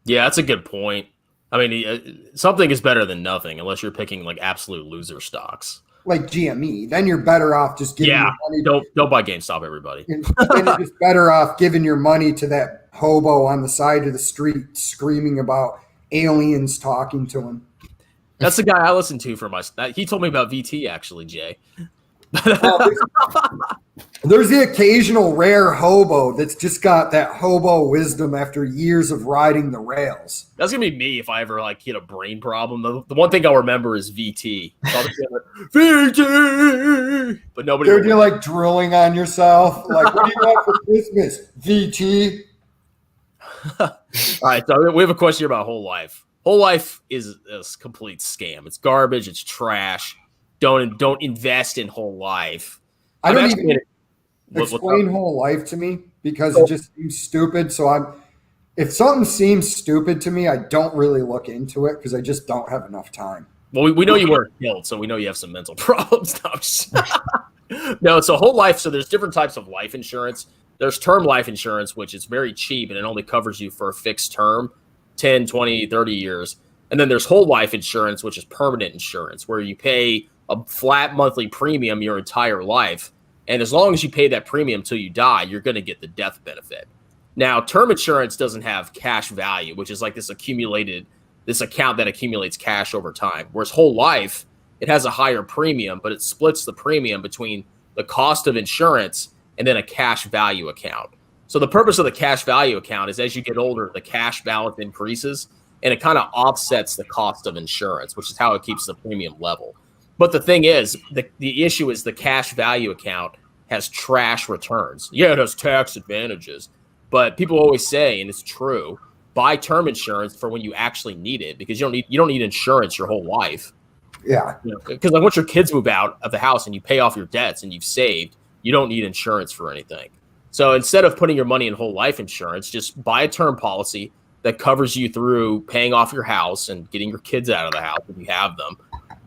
Yeah, that's a good point. I mean, something is better than nothing unless you're picking absolute loser stocks. Like GME, then you're better off just giving your money. Don't buy GameStop, everybody. Then you're just better off giving your money to that hobo on the side of the street screaming about aliens talking to him. That's the guy I listen to for he told me about VT actually, Jay. There's the occasional rare hobo that's just got that hobo wisdom after years of riding the rails. That's gonna be me if I ever hit a brain problem. The one thing I'll remember is VT. VT, but nobody. Dude, you're drilling on yourself. What do you want for Christmas? VT. All right, so we have a question here about Whole Life. Whole Life is a complete scam. It's garbage. It's trash. Don't invest in Whole Life. I don't even explain Whole Life to me because it just seems stupid. So if something seems stupid to me, I don't really look into it because I just don't have enough time. Well, we know you weren't killed, so we know you have some mental problems. No, so Whole Life. So there's different types of life insurance. There's term life insurance, which is very cheap and it only covers you for a fixed term, 10, 20, 30 years. And then there's whole life insurance, which is permanent insurance, where you pay a flat monthly premium your entire life. And as long as you pay that premium till you die, you're going to get the death benefit. Now, term insurance doesn't have cash value, which is this account that accumulates cash over time. Whereas whole life, it has a higher premium, but it splits the premium between the cost of insurance and then a cash value account. So the purpose of the cash value account is as you get older, the cash balance increases and it kind of offsets the cost of insurance, which is how it keeps the premium level. But the thing is, the issue is the cash value account has trash returns. Yeah, it has tax advantages, but people always say, and it's true, buy term insurance for when you actually need it because you don't need insurance your whole life. Yeah. Because once your kids move out of the house and you pay off your debts and you've saved, you don't need insurance for anything. So instead of putting your money in whole life insurance, just buy a term policy that covers you through paying off your house and getting your kids out of the house if you have them.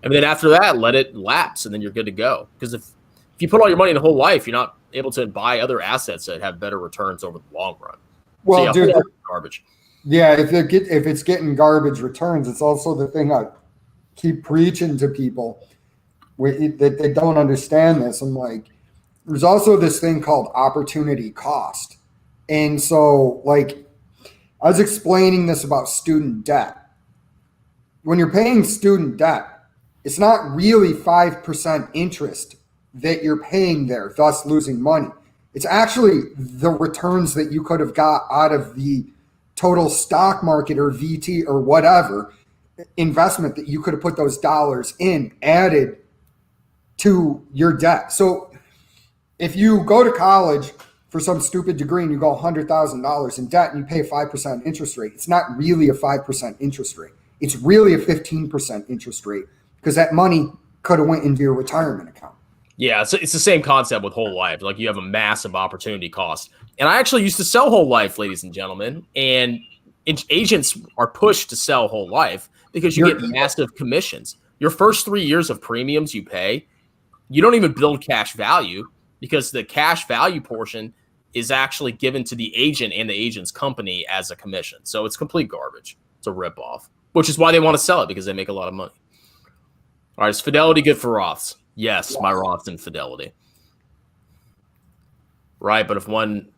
And then after that, let it lapse and then you're good to go. Because if you put all your money in the whole life, you're not able to buy other assets that have better returns over the long run. Well, so, dude, garbage. Yeah, if it's getting garbage returns, it's also the thing I keep preaching to people that they don't understand this. I'm like, there's also this thing called opportunity cost. And so, I was explaining this about student debt. When you're paying student debt, it's not really 5% interest that you're paying there, thus losing money. It's actually the returns that you could have got out of the total stock market or VT or whatever investment that you could have put those dollars in added to your debt. So if you go to college for some stupid degree and you go $100,000 in debt and you pay a 5% interest rate, it's not really a 5% interest rate. It's really a 15% interest rate because that money could have went into your retirement account. Yeah, it's the same concept with whole life. Like you have a massive opportunity cost. And I actually used to sell whole life, ladies and gentlemen. And agents are pushed to sell whole life because you get massive commissions. Your first 3 years of premiums you pay, you don't even build cash value because the cash value portion is actually given to the agent and the agent's company as a commission. So it's complete garbage. It's a ripoff, which is why they want to sell it because they make a lot of money. All right, is Fidelity good for Roths? Yes, my Roth's in Fidelity. Right, but if one...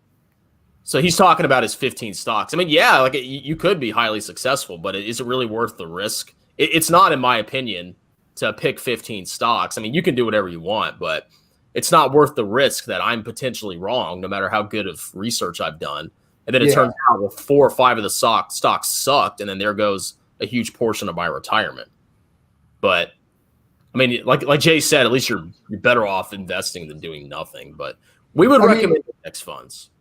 So he's talking about his 15 stocks. I mean, yeah, like you could be highly successful, but is it really worth the risk? It's not, in my opinion, to pick 15 stocks. I mean, you can do whatever you want, but it's not worth the risk that I'm potentially wrong, no matter how good of research I've done. And then it turns out, well, 4 or 5 of the stocks sucked, and then there goes a huge portion of my retirement. But I mean, like Jay said, at least you're better off investing than doing nothing. But we would recommend index funds.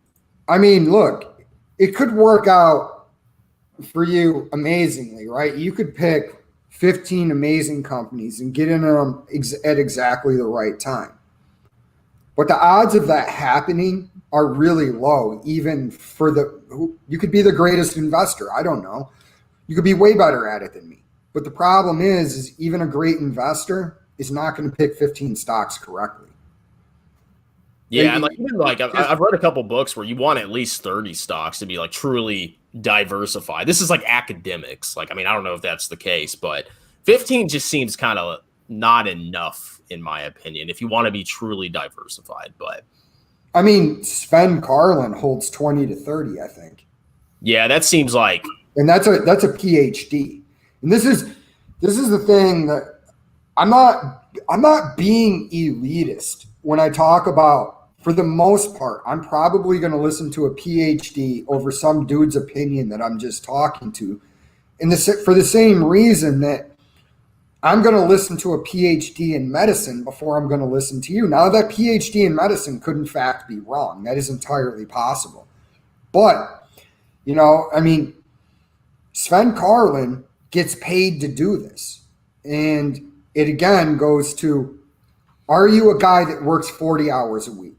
I mean, look, it could work out for you amazingly, right? You could pick 15 amazing companies and get in them at exactly the right time. But the odds of that happening are really low, even for you could be the greatest investor. I don't know. You could be way better at it than me. But the problem is even a great investor is not going to pick 15 stocks correctly. Yeah, and I've read a couple books where you want at least 30 stocks to be like truly diversified. This is like academics. Like, I mean, I don't know if that's the case, but 15 just seems kind of not enough, in my opinion, if you want to be truly diversified. But I mean, Sven Carlin holds 20 to 30, I think. Yeah, that seems like, and that's a PhD. And this is the thing that I'm not being elitist when I talk about. For the most part, I'm probably going to listen to a PhD over some dude's opinion that I'm just talking to. For the same reason that I'm going to listen to a PhD in medicine before I'm going to listen to you. Now, that PhD in medicine could in fact be wrong. That is entirely possible. But, I mean, Sven Carlin gets paid to do this. And it again goes to, are you a guy that works 40 hours a week?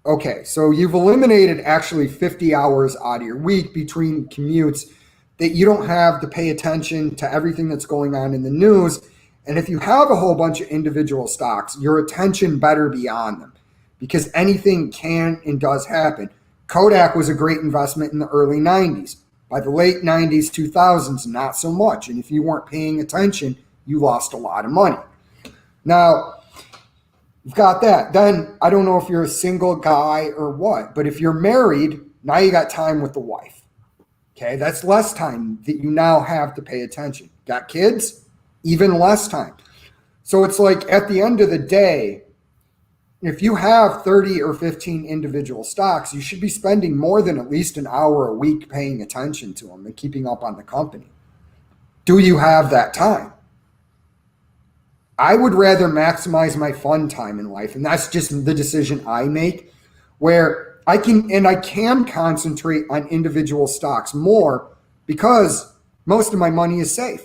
Okay, so you've eliminated actually 50 hours out of your week between commutes that you don't have to pay attention to everything that's going on in the news. And if you have a whole bunch of individual stocks, your attention better be on them because anything can and does happen. Kodak was a great investment in the early 90s. By the late 90s, 2000s, not so much. And if you weren't paying attention, you lost a lot of money. Now, you've got that. Then I don't know if you're a single guy or what, but if you're married, now you got time with the wife. Okay, that's less time that you now have to pay attention. Got kids? Even less time. So it's like at the end of the day, if you have 30 or 15 individual stocks, you should be spending more than at least an hour a week paying attention to them and keeping up on the company. Do you have that time? I would rather maximize my fun time in life, and that's just the decision I make, where I can concentrate on individual stocks more because most of my money is safe.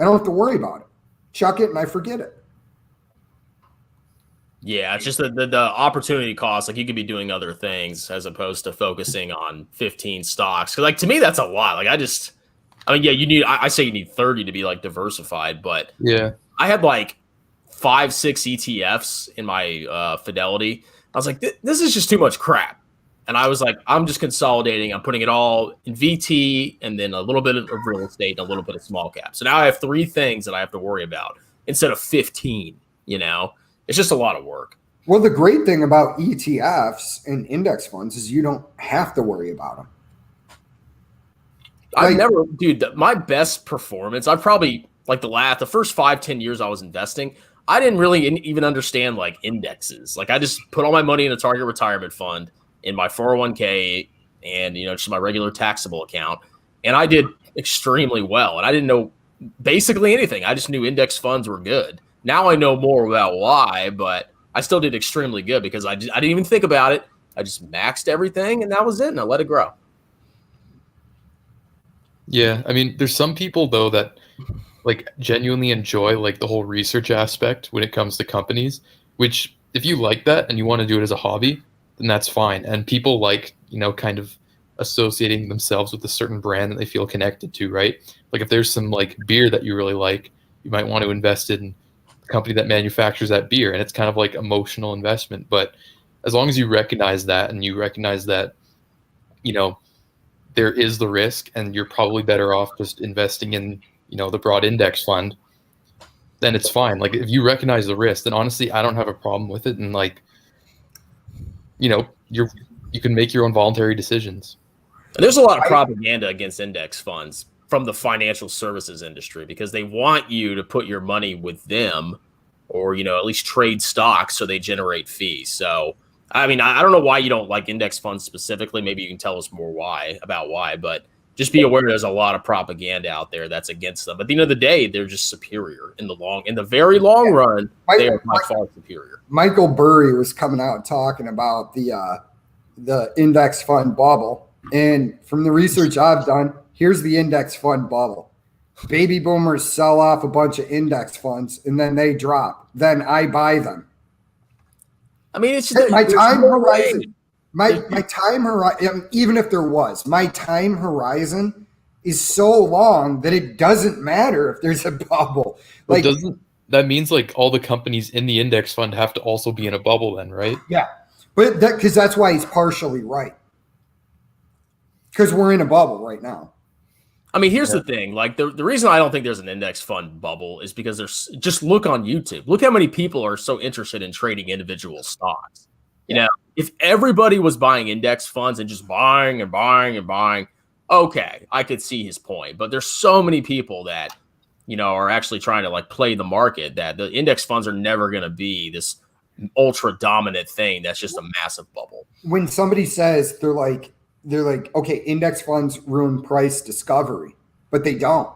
I don't have to worry about it. Chuck it and I forget it. Yeah, it's just the opportunity cost. Like you could be doing other things as opposed to focusing on 15 stocks. Because like to me, that's a lot. Like I say you need 30 to be like diversified, but yeah, I had like 5-6 ETFs in my Fidelity. I was like, this is just too much crap. And I was like, I'm just consolidating. I'm putting it all in VT and then a little bit of real estate and a little bit of small cap. So now I have 3 things that I have to worry about instead of 15, It's just a lot of work. Well, the great thing about ETFs and index funds is you don't have to worry about them. My best performance, I've probably like the first 5-10 years I was investing, I didn't really even understand like indexes. Like I just put all my money in a target retirement fund in my 401k and, just my regular taxable account. And I did extremely well. And I didn't know basically anything. I just knew index funds were good. Now I know more about why, but I still did extremely good because I didn't even think about it. I just maxed everything and that was it. And I let it grow. Yeah. I mean, there's some people though that like genuinely enjoy like the whole research aspect when it comes to companies. which if you like that and you want to do it as a hobby, then that's fine. And people like, kind of associating themselves with a certain brand that they feel connected to, right? Like if there's some like beer that you really like, you might want to invest in the company that manufactures that beer. And it's kind of like emotional investment. But as long as you recognize that and you recognize that, there is the risk and you're probably better off just investing in, the broad index fund, then it's fine. Like if you recognize the risk, then honestly, I don't have a problem with it. And like, you can make your own voluntary decisions. And there's a lot of propaganda against index funds from the financial services industry because they want you to put your money with them or, at least trade stocks so they generate fees. So, I mean, I don't know why you don't like index funds specifically. Maybe you can tell us more about why, but just be aware there's a lot of propaganda out there that's against them. But at the end of the day, they're just superior in the very long run. They are by far superior. Michael Burry was coming out talking about the index fund bubble. And from the research I've done, here's the index fund bubble. Baby boomers sell off a bunch of index funds and then they drop. Then I buy them. I mean, it's just my time horizon. My time horizon, even if there was, my time horizon is so long that it doesn't matter if there's a bubble. Like, that means like all the companies in the index fund have to also be in a bubble then, right? Yeah, but because that's why he's partially right. Because we're in a bubble right now. I mean, here's the thing. Like the reason I don't think there's an index fund bubble is because just look on YouTube. Look how many people are so interested in trading individual stocks. If everybody was buying index funds and just buying and buying and buying, okay, I could see his point. But there's so many people that, are actually trying to like play the market that the index funds are never going to be this ultra dominant thing. That's just a massive bubble. When somebody says they're like, okay, index funds ruin price discovery, but they don't.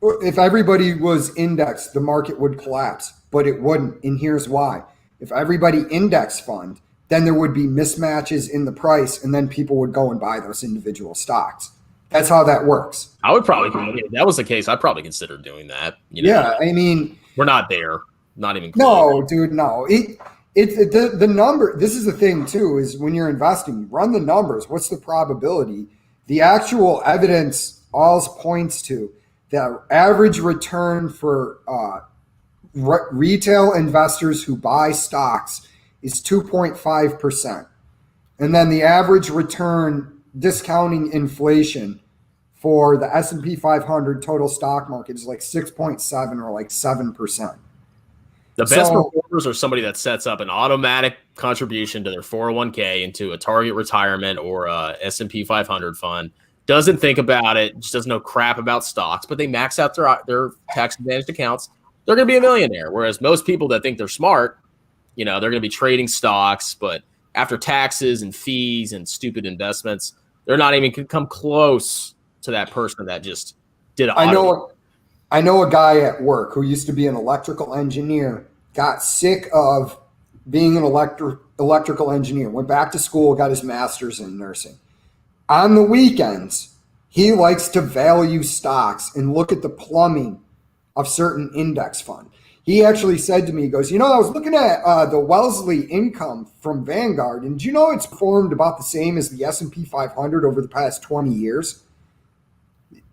If everybody was indexed, the market would collapse, but it wouldn't. And here's why. If everybody index fund, then there would be mismatches in the price, and then people would go and buy those individual stocks. That's how that works. I would probably, if that was the case, I'd probably consider doing that. Yeah, I mean, we're not there. Not even close. No, dude, no. The number, this is the thing too, is when you're investing, you run the numbers. What's the probability? The actual evidence all points to the average return for retail investors who buy stocks is 2.5%. And then the average return discounting inflation for the S&P 500 total stock market is like 6.7 or like 7%. The best performers are somebody that sets up an automatic contribution to their 401k into a target retirement or a S&P 500 fund. Doesn't think about it, just doesn't know crap about stocks, but they max out their tax advantaged accounts. They're going to be a millionaire. Whereas most people that think they're smart, they're going to be trading stocks, but after taxes and fees and stupid investments, they're not even going to come close to that person that just did it. I know a guy at work who used to be an electrical engineer, got sick of being an electrical engineer, went back to school, got his master's in nursing. On the weekends, he likes to value stocks and look at the plumbing of certain index fund. He actually said to me, he goes, I was looking at the Wellesley income from Vanguard, and do you know it's performed about the same as the S&P 500 over the past 20 years?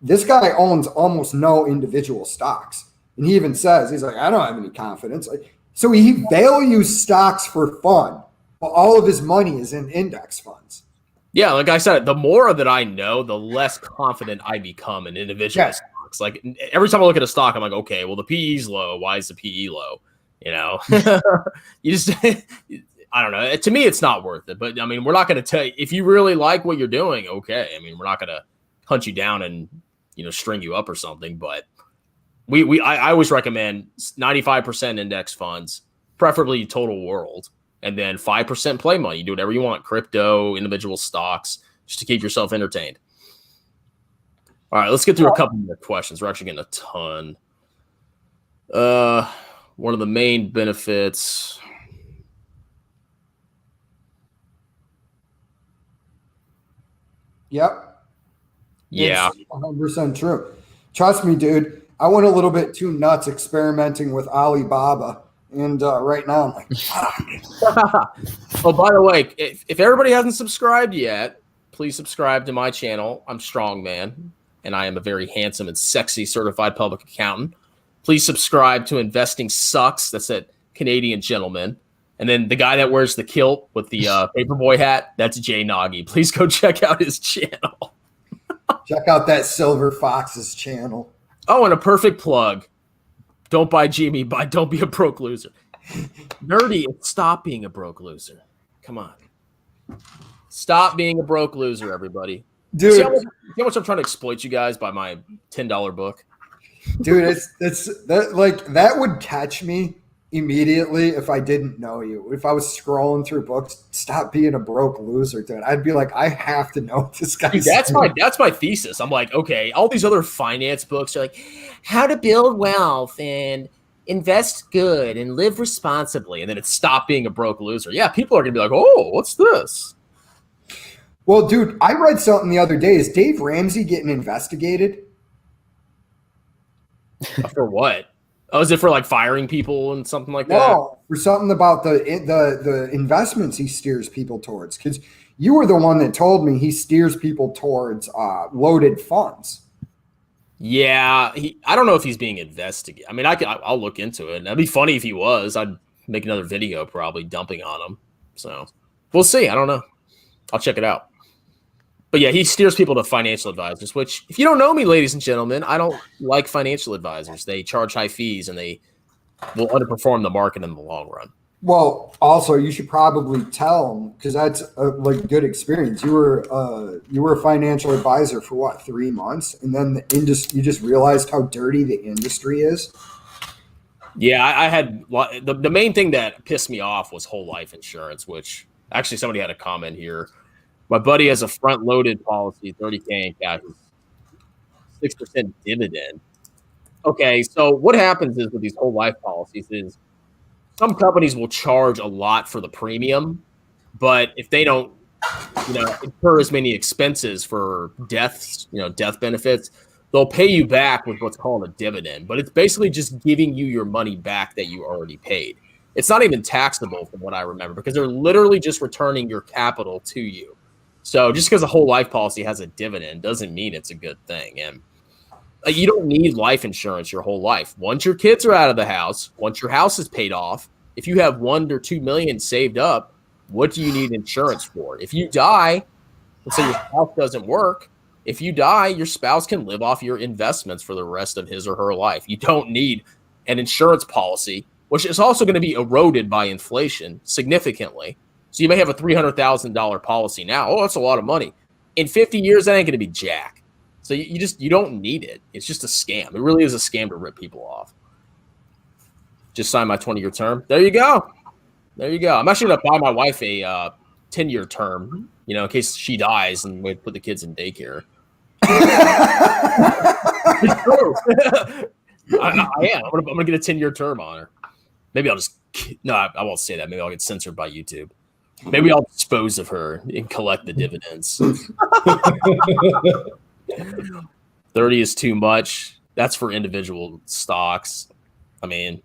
This guy owns almost no individual stocks. And he even says, he's like, I don't have any confidence. So he values stocks for fun, but all of his money is in index funds. Yeah, like I said, the more that I know, the less confident I become in individual stocks. Like every time I look at a stock, I'm like, okay, well, the PE is low. Why is the PE low? You just, I don't know. To me, it's not worth it. But I mean, we're not going to tell you if you really like what you're doing. Okay. I mean, we're not going to hunt you down and, string you up or something. But I always recommend 95% index funds, preferably total world, and then 5% play money. You do whatever you want, crypto, individual stocks, just to keep yourself entertained. All right, let's get through a couple more questions. We're actually getting a ton. One of the main benefits. Yep. Yeah. It's 100% true. Trust me, dude. I went a little bit too nuts experimenting with Alibaba And right now I'm like, fuck. Oh, by the way, if everybody hasn't subscribed yet, please subscribe to my channel. I'm Strongman, and I am a very handsome and sexy certified public accountant. Please subscribe to Investing Sucks. That's that Canadian gentleman. And then the guy that wears the kilt with the paperboy hat, that's Jay Nagy. Please go check out his channel. Check out that Silver Fox's channel. Oh, and a perfect plug. Don't buy Jimmy, don't be a broke loser. Nerdy, stop being a broke loser. Come on. Stop being a broke loser, everybody. Dude, see how much I'm trying to exploit you guys by my $10 book? Dude, that would catch me immediately if I didn't know you. If I was scrolling through books, stop being a broke loser, dude. I'd be like, I have to know this guy. That's my thesis. I'm like, okay, all these other finance books are like how to build wealth and invest good and live responsibly, and then it's stop being a broke loser. Yeah, people are gonna be like, oh, what's this? Well, dude, I read something the other day. Is Dave Ramsey getting investigated? For what? Oh, is it for like firing people and something like that? No, for something about the investments he steers people towards. Because you were the one that told me he steers people towards loaded funds. Yeah, I don't know if he's being investigated. I mean, I'll look into it. That'd be funny if he was. I'd make another video probably dumping on him. So we'll see. I don't know. I'll check it out. But yeah, he steers people to financial advisors, which if you don't know me, ladies and gentlemen, I don't like financial advisors. They charge high fees and they will underperform the market in the long run. Well, also you should probably tell them, because that's a good experience. You were a financial advisor for what, 3 months, and then you just realized how dirty the industry is. Yeah, I had the main thing that pissed me off was whole life insurance, which actually somebody had a comment here. My buddy has a front-loaded policy, 30K in cash, 6% dividend. Okay, so what happens is with these whole life policies is some companies will charge a lot for the premium, but if they don't, incur as many expenses for deaths, death benefits, they'll pay you back with what's called a dividend. But it's basically just giving you your money back that you already paid. It's not even taxable from what I remember because they're literally just returning your capital to you. So just because a whole life policy has a dividend doesn't mean it's a good thing. And you don't need life insurance your whole life. Once your kids are out of the house, once your house is paid off, if you have $1 or $2 million saved up, what do you need insurance for? If you die, let's say your spouse doesn't work, if you die, your spouse can live off your investments for the rest of his or her life. You don't need an insurance policy, which is also going to be eroded by inflation significantly. So you may have a $300,000 policy now. Oh, that's a lot of money. In 50 years, that ain't going to be jack. So you don't need it. It's just a scam. It really is a scam to rip people off. Just sign my 20-year term. There you go. I'm actually going to buy my wife a 10-year term, in case she dies and we put the kids in daycare. It's true. I am. I'm going to get a 10-year term on her. Maybe I'll I won't say that. Maybe I'll get censored by YouTube. Maybe I'll dispose of her and collect the dividends. 30 is too much. That's for individual stocks. I mean,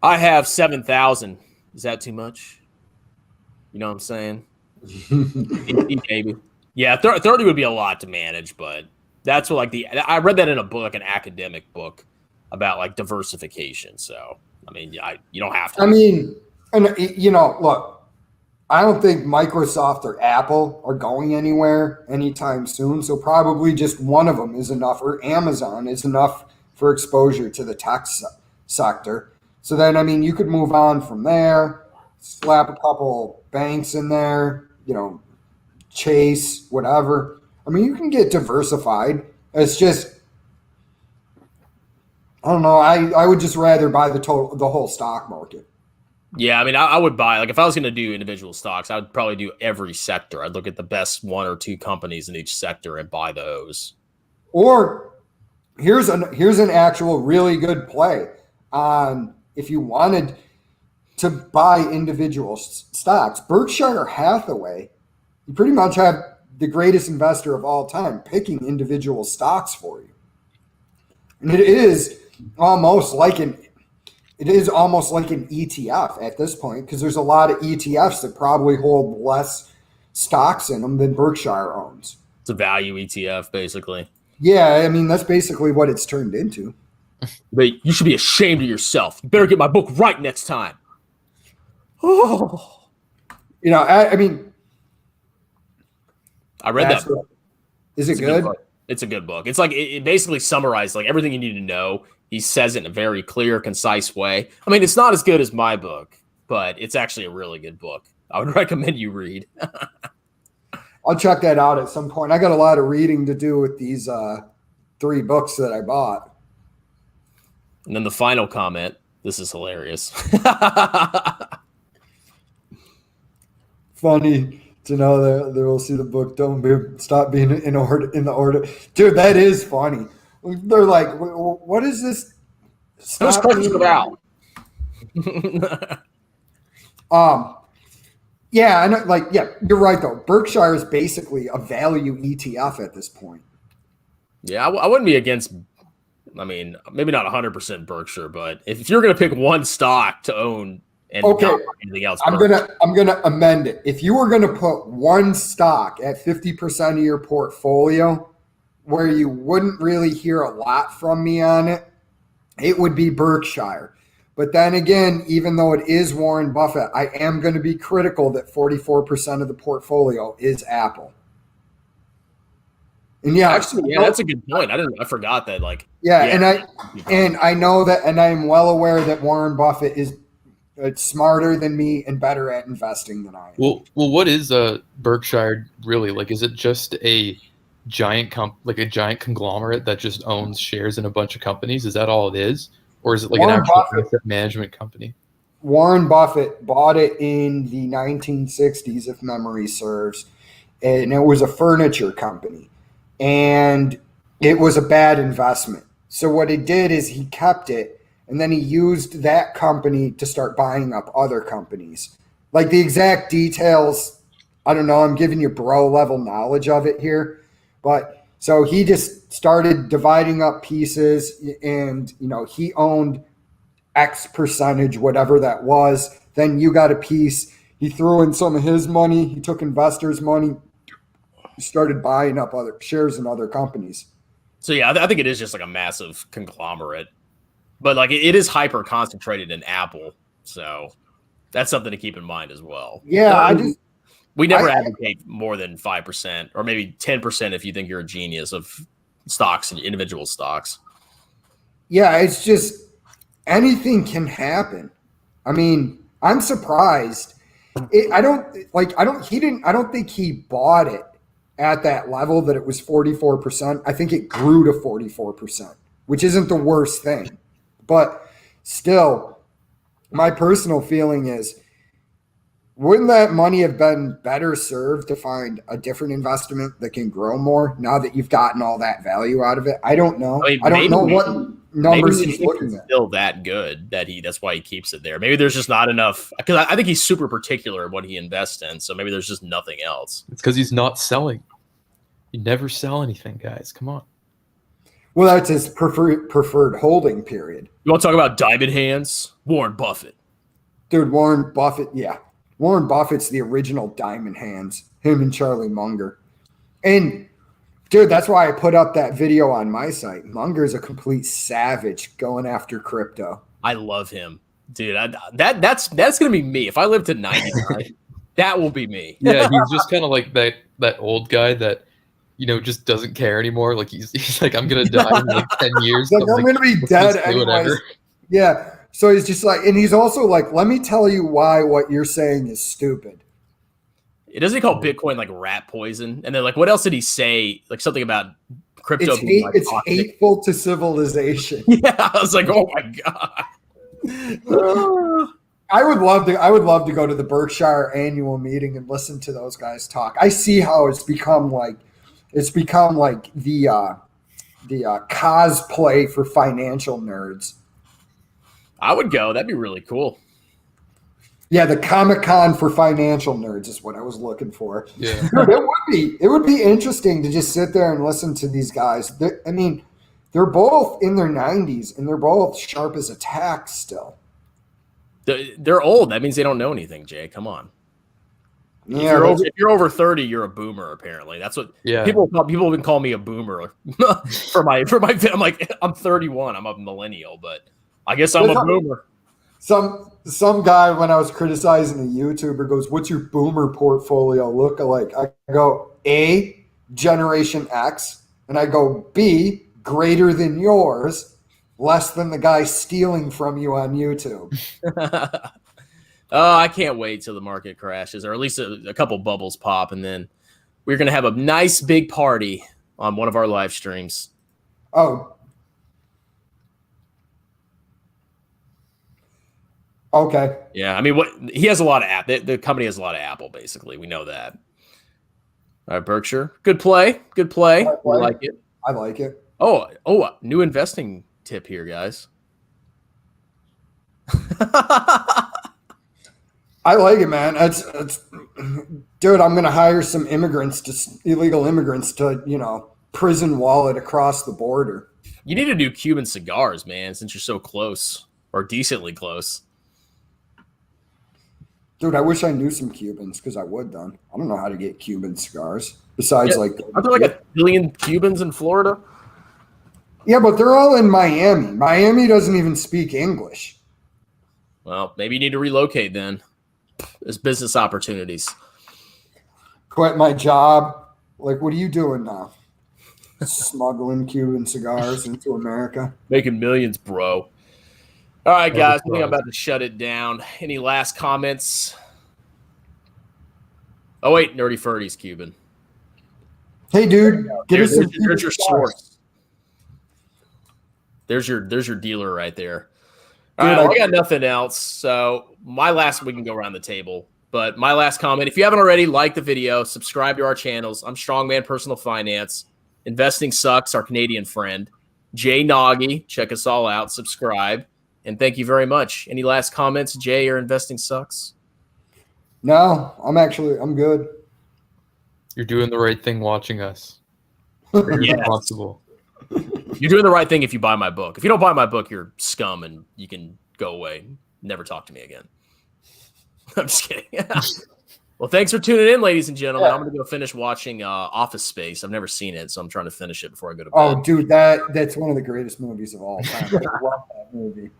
I have 7,000. Is that too much? You know what I'm saying? Maybe. Yeah, 30 would be a lot to manage, but that's what I read that in a book, an academic book about diversification. So, I mean, you don't have to. I mean, and look, I don't think Microsoft or Apple are going anywhere anytime soon. So probably just one of them is enough, or Amazon is enough for exposure to the tech sector. So then, I mean, you could move on from there, slap a couple banks in there, Chase, whatever. I mean, you can get diversified. It's just, I don't know. I would just rather buy the whole stock market. Yeah, I mean, I would buy, if I was going to do individual stocks, I would probably do every sector. I'd look at the best 1 or 2 companies in each sector and buy those. Or here's an actual really good play on if you wanted to buy individual stocks. Berkshire Hathaway, you pretty much have the greatest investor of all time picking individual stocks for you. And it is almost like It is almost like an ETF at this point because there's a lot of ETFs that probably hold less stocks in them than Berkshire owns. It's a value ETF, basically. Yeah, I mean, that's basically what it's turned into. But you should be ashamed of yourself. You better get my book right next time. Oh. You know, I mean, I read that book. Is it good? It's a good book. It's like it basically summarized like everything you need to know. He says it in a very clear, concise way. I mean, it's not as good as my book, but it's actually a really good book. I would recommend you read. I'll check that out at some point. I got a lot of reading to do with these 3 books that I bought. And then the final comment. This is hilarious. Funny to know that they will see the book. Stop being in the order. Dude, that is funny. They're like, what is this? Who's questions about? Yeah, I know, you're right though. Berkshire is basically a value ETF at this point. Yeah, I wouldn't be against. I mean, maybe not 100% Berkshire, but if you're going to pick one stock to own and not anything else, I'm gonna amend it. If you were going to put one stock at 50% of your portfolio, where you wouldn't really hear a lot from me on it, it would be Berkshire. But then again, even though it is Warren Buffett, I am going to be critical that 44% of the portfolio is Apple. And yeah, actually, yeah, that's a good point. I forgot that. Like, and I know that, and I'm well aware that Warren Buffett is smarter than me and better at investing than I am. Well, what is Berkshire really like? Is it just a giant giant conglomerate that just owns shares in a bunch of companies? Is that all it is? Or is it like an actual asset management company? Warren Buffett bought it in the 1960s, if memory serves, and it was a furniture company. And it was a bad investment. So what he did is he kept it, and then he used that company to start buying up other companies. Like the exact details, I don't know, I'm giving you bro level knowledge of it here. But so he just started dividing up pieces and, he owned X percentage, whatever that was. Then you got a piece. He threw in some of his money. He took investors' money. He started buying up other shares in other companies. So, yeah, I think it is just like a massive conglomerate. But like it is hyper concentrated in Apple. So that's something to keep in mind as well. Yeah, we never advocate more than 5% or maybe 10% if you think you're a genius of stocks and individual stocks. Yeah, it's just anything can happen. I mean, I'm surprised. I don't think he bought it at that level that it was 44%. I think it grew to 44%, which isn't the worst thing. But still, my personal feeling is, wouldn't that money have been better served to find a different investment that can grow more now that you've gotten all that value out of it? I don't know. I don't know what numbers he's looking at. Still that good that that's why he keeps it there. Maybe there's just not enough, because I think he's super particular in what he invests in. So maybe there's just nothing else. It's because he's not selling. You never sell anything, guys. Come on. Well, that's his preferred holding period. You want to talk about diamond hands? Warren Buffett. Dude, Warren Buffett, yeah. Warren Buffett's the original diamond hands, him and Charlie Munger. And, dude, that's why I put up that video on my site. Munger's a complete savage going after crypto. I love him. Dude, that's going to be me. If I live to 99, that will be me. Yeah, he's just kind of like that old guy that, just doesn't care anymore. Like he's like, I'm going to die in like 10 years. Like, I'm going to be dead anyways. Yeah. So he's just like, and he's also like, let me tell you why what you're saying is stupid. It doesn't call Bitcoin like rat poison. And then like, what else did he say? Like something about crypto. It's hateful to civilization. Yeah. I was like, oh my God. I would love to go to the Berkshire annual meeting and listen to those guys talk. I see how it's become like the cosplay for financial nerds. I would go. That'd be really cool. Yeah, the Comic-Con for financial nerds is what I was looking for. Yeah. Dude, it would be interesting to just sit there and listen to these guys. They're both in their 90s and they're both sharp as a tack still. They're old. That means they don't know anything, Jay. Come on. Yeah, If you're over 30, you're a boomer. Apparently, that's what people even call me a boomer for my. I'm like, I'm 31. I'm a millennial, but I guess I'm a boomer. Some guy, when I was criticizing a YouTuber, goes, "What's your boomer portfolio look like?" I go, A, Generation X, and I go, B, greater than yours, less than the guy stealing from you on YouTube. Oh, I can't wait till the market crashes, or at least a couple bubbles pop, and then we're going to have a nice big party on one of our live streams. Oh. Okay. Yeah, I mean, he has a lot of the company has a lot of Apple, basically. We know that. All right, Berkshire. Good play. Good play. We like it. I like it. Oh, new investing tip here, guys. I like it, man. Dude, I'm going to hire some illegal immigrants to, prison wallet across the border. You need to do Cuban cigars, man, since you're so close or decently close. Dude, I wish I knew some Cubans because I would done. I don't know how to get Cuban cigars. Besides, are there like a billion Cubans in Florida? Yeah, but they're all in Miami. Miami doesn't even speak English. Well, maybe you need to relocate then. There's business opportunities. Quit my job. Like, what are you doing now? Smuggling Cuban cigars into America? Making millions, bro. All right, guys. I think I'm about to shut it down. Any last comments? Oh, wait. Nerdy Furdy's Cuban. Hey, dude. There's your source. There's your dealer right there. All right, I got nothing else. So we can go around the table. But my last comment, if you haven't already, like the video, subscribe to our channels. I'm Strongman Personal Finance. Investing Sucks, our Canadian friend. Jay Nagy, check us all out. Subscribe. And thank you very much. Any last comments, Jay, or Investing Sucks? No, I'm good. You're doing the right thing watching us. Yes. Responsible. You're doing the right thing if you buy my book. If you don't buy my book, you're scum and you can go away. Never talk to me again. I'm just kidding. Well, thanks for tuning in, ladies and gentlemen. I'm going to go finish watching Office Space. I've never seen it, so I'm trying to finish it before I go to bed. Oh, dude, that's one of the greatest movies of all time. I love that movie.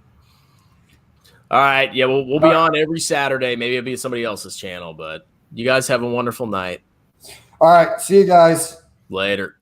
All right. Yeah, we'll be on every Saturday. Maybe it'll be somebody else's channel, but you guys have a wonderful night. All right. See you guys. Later.